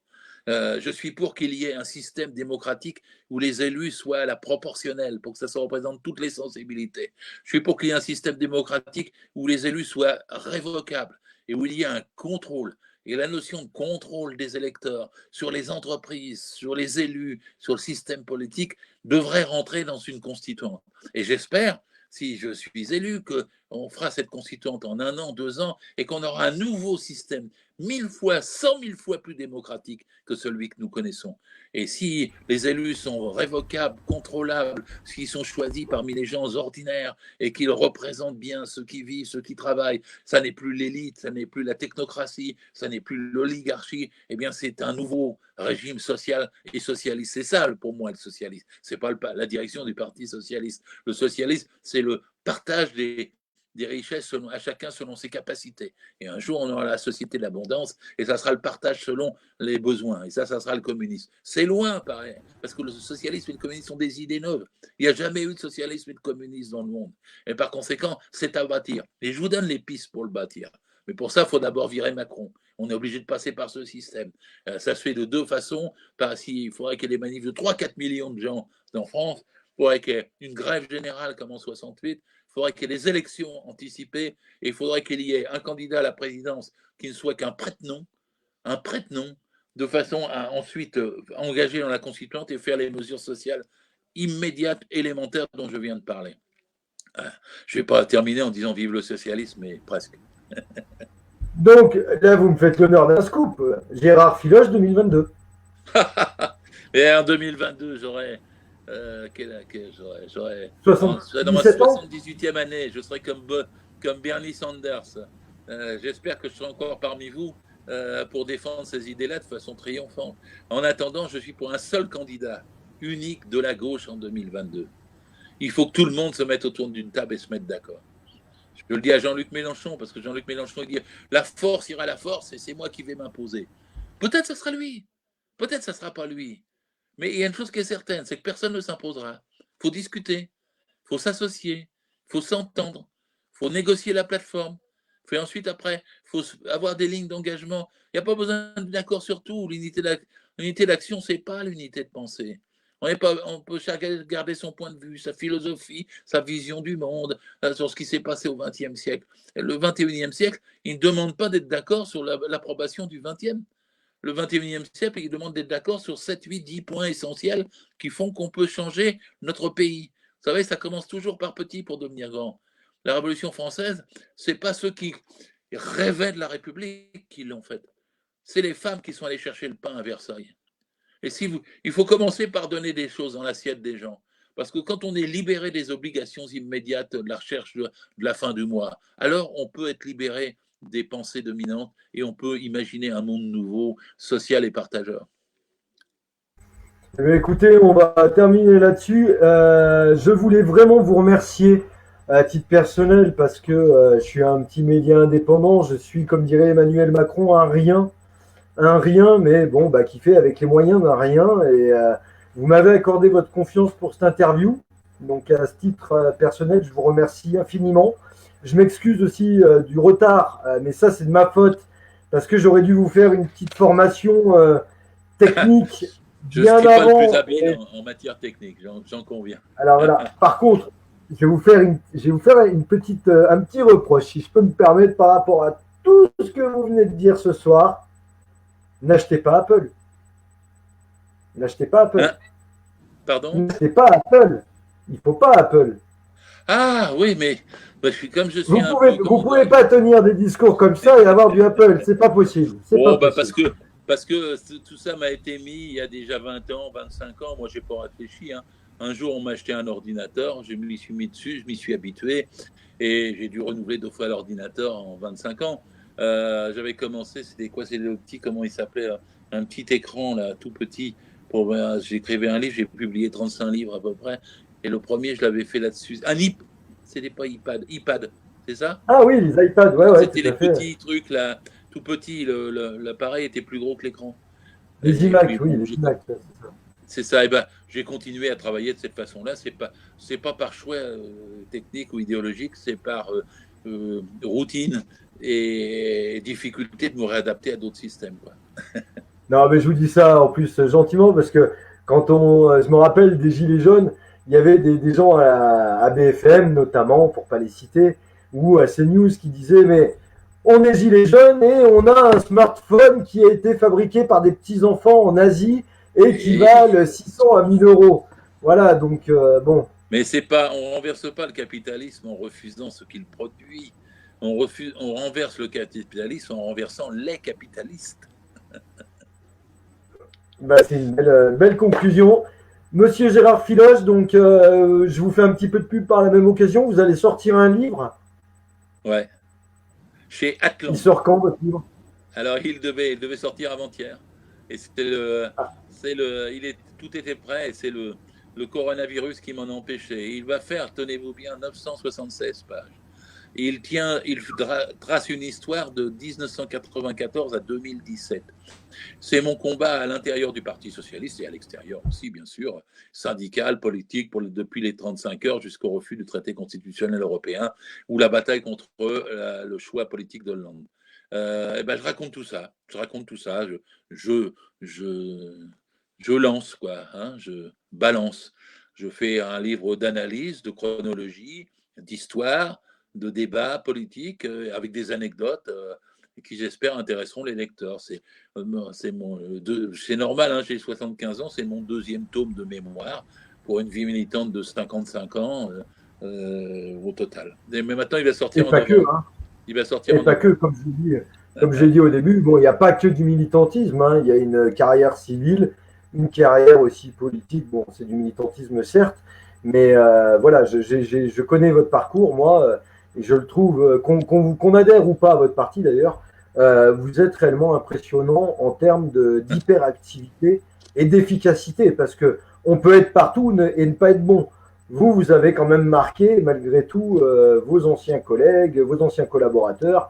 Je suis pour qu'il y ait un système démocratique où les élus soient à la proportionnelle, pour que ça représente toutes les sensibilités. Je suis pour qu'il y ait un système démocratique où les élus soient révocables et où il y ait un contrôle. Et la notion de contrôle des électeurs sur les entreprises, sur les élus, sur le système politique devrait rentrer dans une constituante. Et j'espère, si je suis élu, qu'on fera cette constituante en 1 an, 2 ans, et qu'on aura un nouveau système 1000 fois, 100 000 fois plus démocratique que celui que nous connaissons. Et si les élus sont révocables, contrôlables, s'ils sont choisis parmi les gens ordinaires et qu'ils représentent bien ceux qui vivent, ceux qui travaillent, ça n'est plus l'élite, ça n'est plus la technocratie, ça n'est plus l'oligarchie, eh bien c'est un nouveau régime social et socialiste. C'est ça pour moi le socialisme. C'est pas la direction du Parti socialiste. Le socialisme, c'est le partage des richesses à chacun selon ses capacités. Et un jour, on aura la société de l'abondance et ça sera le partage selon les besoins. Et ça sera le communisme. C'est loin, pareil, parce que le socialisme et le communisme sont des idées neuves. Il n'y a jamais eu de socialisme et de communisme dans le monde. Et par conséquent, c'est à bâtir. Et je vous donne les pistes pour le bâtir. Mais pour ça, il faut d'abord virer Macron. On est obligé de passer par ce système. Ça se fait de 2 façons. Il faudrait qu'il y ait des manifs de 3-4 millions de gens en France. Il faudrait qu'il y ait une grève générale comme en 68. Il faudrait qu'il y ait des élections anticipées et il faudrait qu'il y ait un candidat à la présidence qui ne soit qu'un prête-nom, de façon à ensuite engager dans la constituante et faire les mesures sociales immédiates, élémentaires dont je viens de parler. Je ne vais pas terminer en disant vive le socialisme, mais presque. Donc là, vous me faites l'honneur d'un scoop. Gérard Filoche 2022. Et en 2022, j'aurai dans ma 78e année, je serai comme Bernie Sanders. J'espère que je serai encore parmi vous pour défendre ces idées-là de façon triomphante. En attendant, je suis pour un seul candidat unique de la gauche en 2022. Il faut que tout le monde se mette autour d'une table et se mette d'accord. Je le dis à Jean-Luc Mélenchon, parce que Jean-Luc Mélenchon, il dit la force ira à la force et c'est moi qui vais m'imposer. Peut-être ce sera lui, peut-être ce ne sera pas lui. Mais il y a une chose qui est certaine, c'est que personne ne s'imposera. Il faut discuter, il faut s'associer, il faut s'entendre, il faut négocier la plateforme. Puis ensuite, après, il faut avoir des lignes d'engagement. Il n'y a pas besoin d'accord sur tout. L'unité d'action, ce n'est pas l'unité de pensée. On peut chacun garder son point de vue, sa philosophie, sa vision du monde sur ce qui s'est passé au XXe siècle. Et le XXIe siècle, il ne demande pas d'être d'accord sur l'approbation du XXe. Le XXIe siècle, il demande d'être d'accord sur 7, 8, 10 points essentiels qui font qu'on peut changer notre pays. Vous savez, ça commence toujours par petit pour devenir grand. La Révolution française, ce n'est pas ceux qui rêvaient de la République qui l'ont faite. C'est les femmes qui sont allées chercher le pain à Versailles. Et il faut commencer par donner des choses dans l'assiette des gens. Parce que quand on est libéré des obligations immédiates de la recherche de la fin du mois, alors on peut être libéré des pensées dominantes et on peut imaginer un monde nouveau, social et partageur. Eh bien, écoutez, on va terminer là-dessus. Je voulais vraiment vous remercier à titre personnel parce que je suis un petit média indépendant. Je suis, comme dirait Emmanuel Macron, un rien, mais bon, bah, qui fait avec les moyens d'un rien. Et vous m'avez accordé votre confiance pour cette interview. Donc, à ce titre personnel, je vous remercie infiniment. Je m'excuse aussi du retard, mais ça, c'est de ma faute parce que j'aurais dû vous faire une petite formation technique. Je ne suis pas le plus habile en matière technique, j'en conviens. Alors voilà. Par contre, je vais vous faire un petit reproche, si je peux me permettre, par rapport à tout ce que vous venez de dire ce soir. N'achetez pas Apple. N'achetez pas Apple. Hein? Pardon? N'achetez pas Apple. Il ne faut pas Apple. Ah oui, mais bah, vous pouvez pas tenir des discours comme ça et avoir du Apple. C'est pas possible. Parce que tout ça m'a été mis il y a déjà 20 ans, 25 ans. Moi, je n'ai pas réfléchi. Hein. Un jour, on m'a acheté un ordinateur. Je m'y suis mis dessus, je m'y suis habitué. Et j'ai dû renouveler 2 fois l'ordinateur en 25 ans. J'avais commencé, c'était quoi? C'est le petit, comment il s'appelait? Un petit écran, là, tout petit. J'écrivais un livre, j'ai publié 35 livres à peu près. Et le premier, je l'avais fait là-dessus. C'était pas iPad, c'est ça? Ah oui, les iPads, ouais. C'était les petits trucs, là. Tout petit, l'appareil était plus gros que l'écran. Les iMac, oui, les iMac, c'est ça. C'est ça, et ben, j'ai continué à travailler de cette façon-là. C'est pas par choix technique ou idéologique, c'est par routine et difficulté de me réadapter à d'autres systèmes. Quoi. Non, mais je vous dis ça en plus gentiment parce que je me rappelle des Gilets jaunes, il y avait des gens à BFM notamment, pour pas les citer, ou à CNews qui disaient mais on est gilets jaunes et on a un smartphone qui a été fabriqué par des petits enfants en Asie et qui valent 600 à 1000 euros. Voilà, donc bon. Mais on renverse pas le capitalisme en refusant ce qu'il produit. On renverse le capitalisme en renversant les capitalistes. Bah, c'est une belle conclusion. Monsieur Gérard Filoche, donc je vous fais un petit peu de pub par la même occasion. Vous allez sortir un livre. Ouais. Chez Atlan. Il sort quand votre livre? Alors il devait sortir avant-hier. Et tout était prêt et c'est le coronavirus qui m'en a empêché. Il va faire, tenez-vous bien, 976 pages. Et il trace une histoire de 1994 à 2017. C'est mon combat à l'intérieur du Parti socialiste et à l'extérieur aussi, bien sûr, syndical, politique, depuis les 35 heures jusqu'au refus du traité constitutionnel européen ou la bataille contre le choix politique de Hollande. Je raconte tout ça. Je lance, quoi. Hein, je balance. Je fais un livre d'analyse, de chronologie, d'histoire, de débat politique avec des anecdotes qui, j'espère, intéresseront les lecteurs. C'est normal, hein, j'ai 75 ans, c'est mon 2e tome de mémoire pour une vie militante de 55 ans au total. Mais maintenant, il va sortir en novembre. Hein. Il va sortir en novembre. Comme je l'ai dit au début, bon, il n'y a pas que du militantisme, hein, il y a une carrière civile, une carrière aussi politique. Bon, c'est du militantisme certes, mais voilà, je connais votre parcours, moi, et je le trouve, qu'on adhère ou pas à votre parti d'ailleurs, vous êtes réellement impressionnant en termes d'hyperactivité et d'efficacité, parce que on peut être partout et ne pas être bon. Vous avez quand même marqué, malgré tout, vos anciens collègues, vos anciens collaborateurs.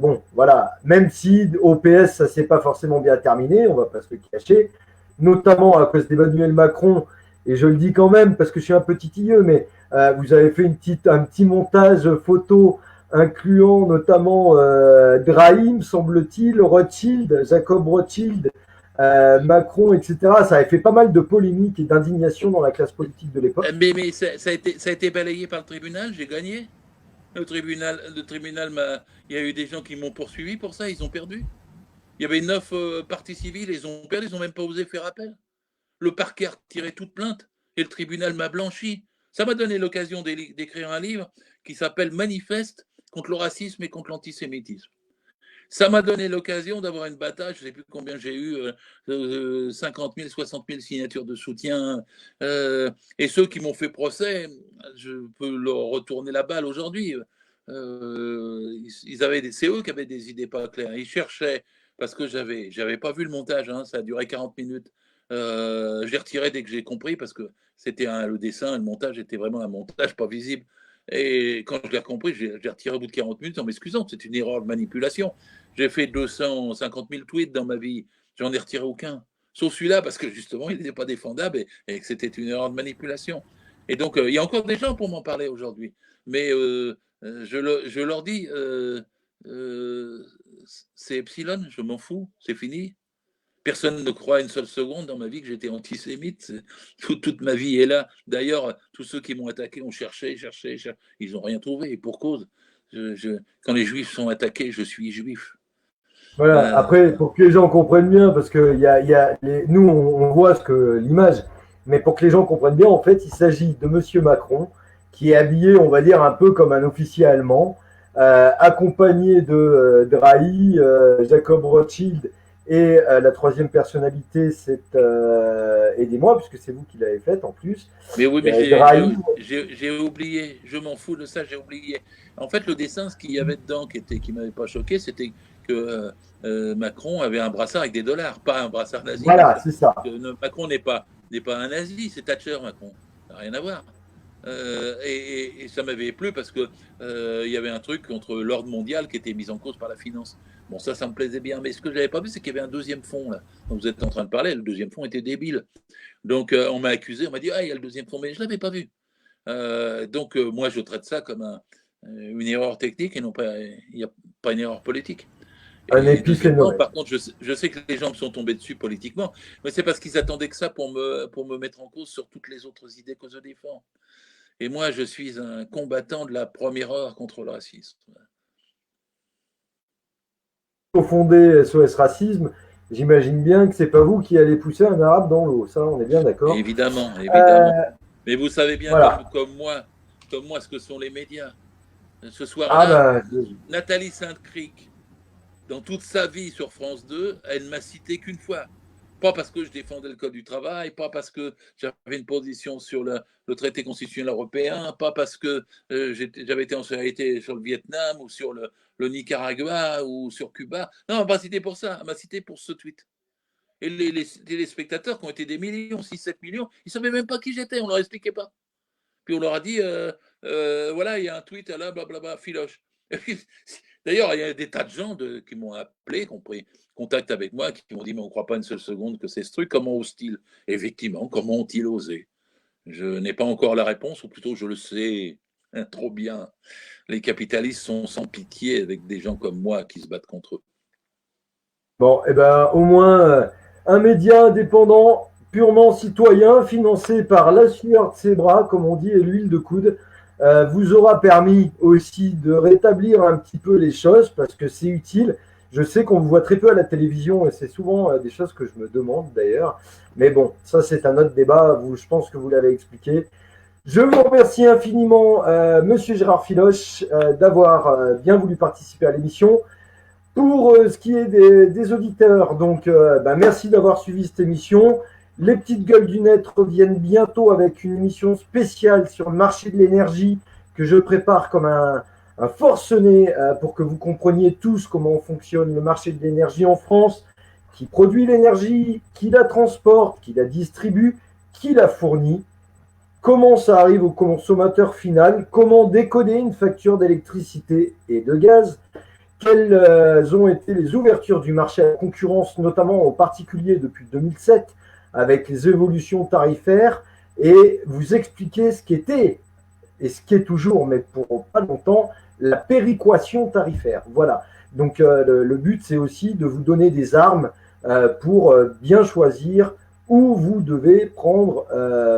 Bon, voilà, même si au PS, ça ne s'est pas forcément bien terminé, on ne va pas se le cacher, notamment à cause d'Emmanuel Macron, et je le dis quand même parce que je suis un petit tilleux, mais vous avez fait un petit montage photo incluant notamment Drahim, semble-t-il, Rothschild, Jacob Rothschild, Macron, etc. Ça avait fait pas mal de polémiques et d'indignation dans la classe politique de l'époque. Mais ça a été balayé par le tribunal, j'ai gagné. Le tribunal il y a eu des gens qui m'ont poursuivi pour ça, ils ont perdu. Il y avait 9 parties civiles, ils ont perdu, ils n'ont même pas osé faire appel. Le parquet a retiré toute plainte et le tribunal m'a blanchi. Ça m'a donné l'occasion d'écrire un livre qui s'appelle Manifeste contre le racisme et contre l'antisémitisme. Ça m'a donné l'occasion d'avoir une bataille, je ne sais plus combien j'ai eu, 50 000, 60 000 signatures de soutien. Et ceux qui m'ont fait procès, je peux leur retourner la balle aujourd'hui. C'est eux qui avaient des idées pas claires. Ils cherchaient, parce que j'avais pas vu le montage, hein, ça a duré 40 minutes. Je l'ai retiré dès que j'ai compris, parce que c'était le dessin, le montage était vraiment un montage pas visible. Et quand je l'ai compris, j'ai retiré au bout de 40 minutes en m'excusant. C'est une erreur de manipulation. J'ai fait 250 000 tweets dans ma vie. J'en ai retiré aucun. Sauf celui-là, parce que justement, il n'était pas défendable et que c'était une erreur de manipulation. Et donc, il y a encore des gens pour m'en parler aujourd'hui. Mais je leur dis, c'est Epsilon, je m'en fous, c'est fini. Personne ne croit une seule seconde dans ma vie que j'étais antisémite. Toute ma vie est là. D'ailleurs, tous ceux qui m'ont attaqué ont cherché. Ils n'ont rien trouvé. Et pour cause, quand les juifs sont attaqués, je suis juif. Voilà. Après, pour que les gens comprennent bien, parce que nous, on voit l'image, mais pour que les gens comprennent bien, en fait, il s'agit de Monsieur Macron, qui est habillé, on va dire, un peu comme un officier allemand, accompagné de Drahi, Jacob Rothschild, et la troisième personnalité, c'est aidez-moi, puisque c'est vous qui l'avez faite en plus. Mais oui, mais j'ai oublié, je m'en fous de ça, j'ai oublié. En fait, le dessin, ce qu'il y avait dedans qui m'avait pas choqué, c'était que Macron avait un brassard avec des dollars, pas un brassard nazi. Voilà, c'est ça. Macron n'est pas un nazi, c'est Thatcher, Macron. Ça n'a rien à voir. Et ça m'avait plu parce que il y avait un truc contre l'ordre mondial qui était mis en cause par la finance. Bon, ça me plaisait bien. Mais ce que je n'avais pas vu, c'est qu'il y avait un deuxième fond, là, dont vous êtes en train de parler. Le deuxième fond était débile. Donc, on m'a accusé, on m'a dit, il y a le deuxième fond, mais je ne l'avais pas vu. Donc, moi, je traite ça comme une erreur technique et non pas, il n'y a pas une erreur politique. Par contre, je sais que les gens me sont tombés dessus politiquement, mais c'est parce qu'ils attendaient que ça pour me mettre en cause sur toutes les autres idées que je défends. Et moi, je suis un combattant de la première heure contre le racisme. Au fondé SOS Racisme, j'imagine bien que c'est pas vous qui allez pousser un arabe dans l'eau. Ça, on est bien d'accord. Évidemment. Mais vous savez bien, voilà, comme moi, ce que sont les médias. Ce soir-là, Nathalie Sainte-Cric, dans toute sa vie sur France 2, elle m'a cité qu'une fois. Pas parce que je défendais le Code du travail, pas parce que j'avais une position sur le traité constitutionnel européen, pas parce que j'avais été en solidarité sur le Vietnam ou sur le Nicaragua ou sur Cuba. Non, elle m'a pas cité pour ça, elle m'a cité pour ce tweet. Et les téléspectateurs qui ont été des millions, 6-7 millions, ils ne savaient même pas qui j'étais, on ne leur expliquait pas. Puis on leur a dit, voilà, il y a un tweet là, blablabla, filoche. D'ailleurs, il y a des tas de gens qui m'ont appelé, qui ont pris contact avec moi, qui m'ont dit, mais on ne croit pas une seule seconde que c'est ce truc. Comment osent-ils? Effectivement, comment ont-ils osé? Je n'ai pas encore la réponse, ou plutôt je le sais trop bien. Les capitalistes sont sans pitié avec des gens comme moi qui se battent contre eux. Bon, et ben au moins un média indépendant, purement citoyen, financé par la sueur de ses bras, comme on dit, et l'huile de coude, vous aura permis aussi de rétablir un petit peu les choses parce que c'est utile. Je sais qu'on vous voit très peu à la télévision et c'est souvent des choses que je me demande d'ailleurs. Mais bon, ça c'est un autre débat. Je pense que vous l'avez expliqué. Je vous remercie infiniment, Monsieur Gérard Filoche, d'avoir bien voulu participer à l'émission. Pour ce qui est des auditeurs, donc merci d'avoir suivi cette émission. Les petites gueules du net reviennent bientôt avec une émission spéciale sur le marché de l'énergie que je prépare comme un forcené pour que vous compreniez tous comment fonctionne le marché de l'énergie en France, qui produit l'énergie, qui la transporte, qui la distribue, qui la fournit, comment ça arrive au consommateur final, comment décoder une facture d'électricité et de gaz, quelles ont été les ouvertures du marché à la concurrence, notamment aux particuliers depuis 2007, avec les évolutions tarifaires, et vous expliquer ce qu'était, et ce qui est toujours, mais pour pas longtemps, la péréquation tarifaire. Voilà. Donc le but, c'est aussi de vous donner des armes pour bien choisir où vous devez prendre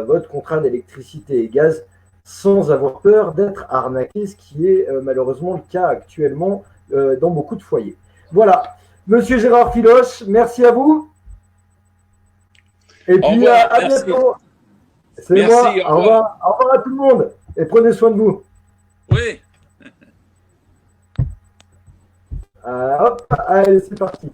votre contrat d'électricité et gaz sans avoir peur d'être arnaqué, ce qui est malheureusement le cas actuellement dans beaucoup de foyers. Voilà. Monsieur Gérard Filoche, merci à vous. Et puis à bientôt. C'est moi. Au revoir. Au revoir à tout le monde. Et prenez soin de vous. Oui. Hop, allez, c'est parti.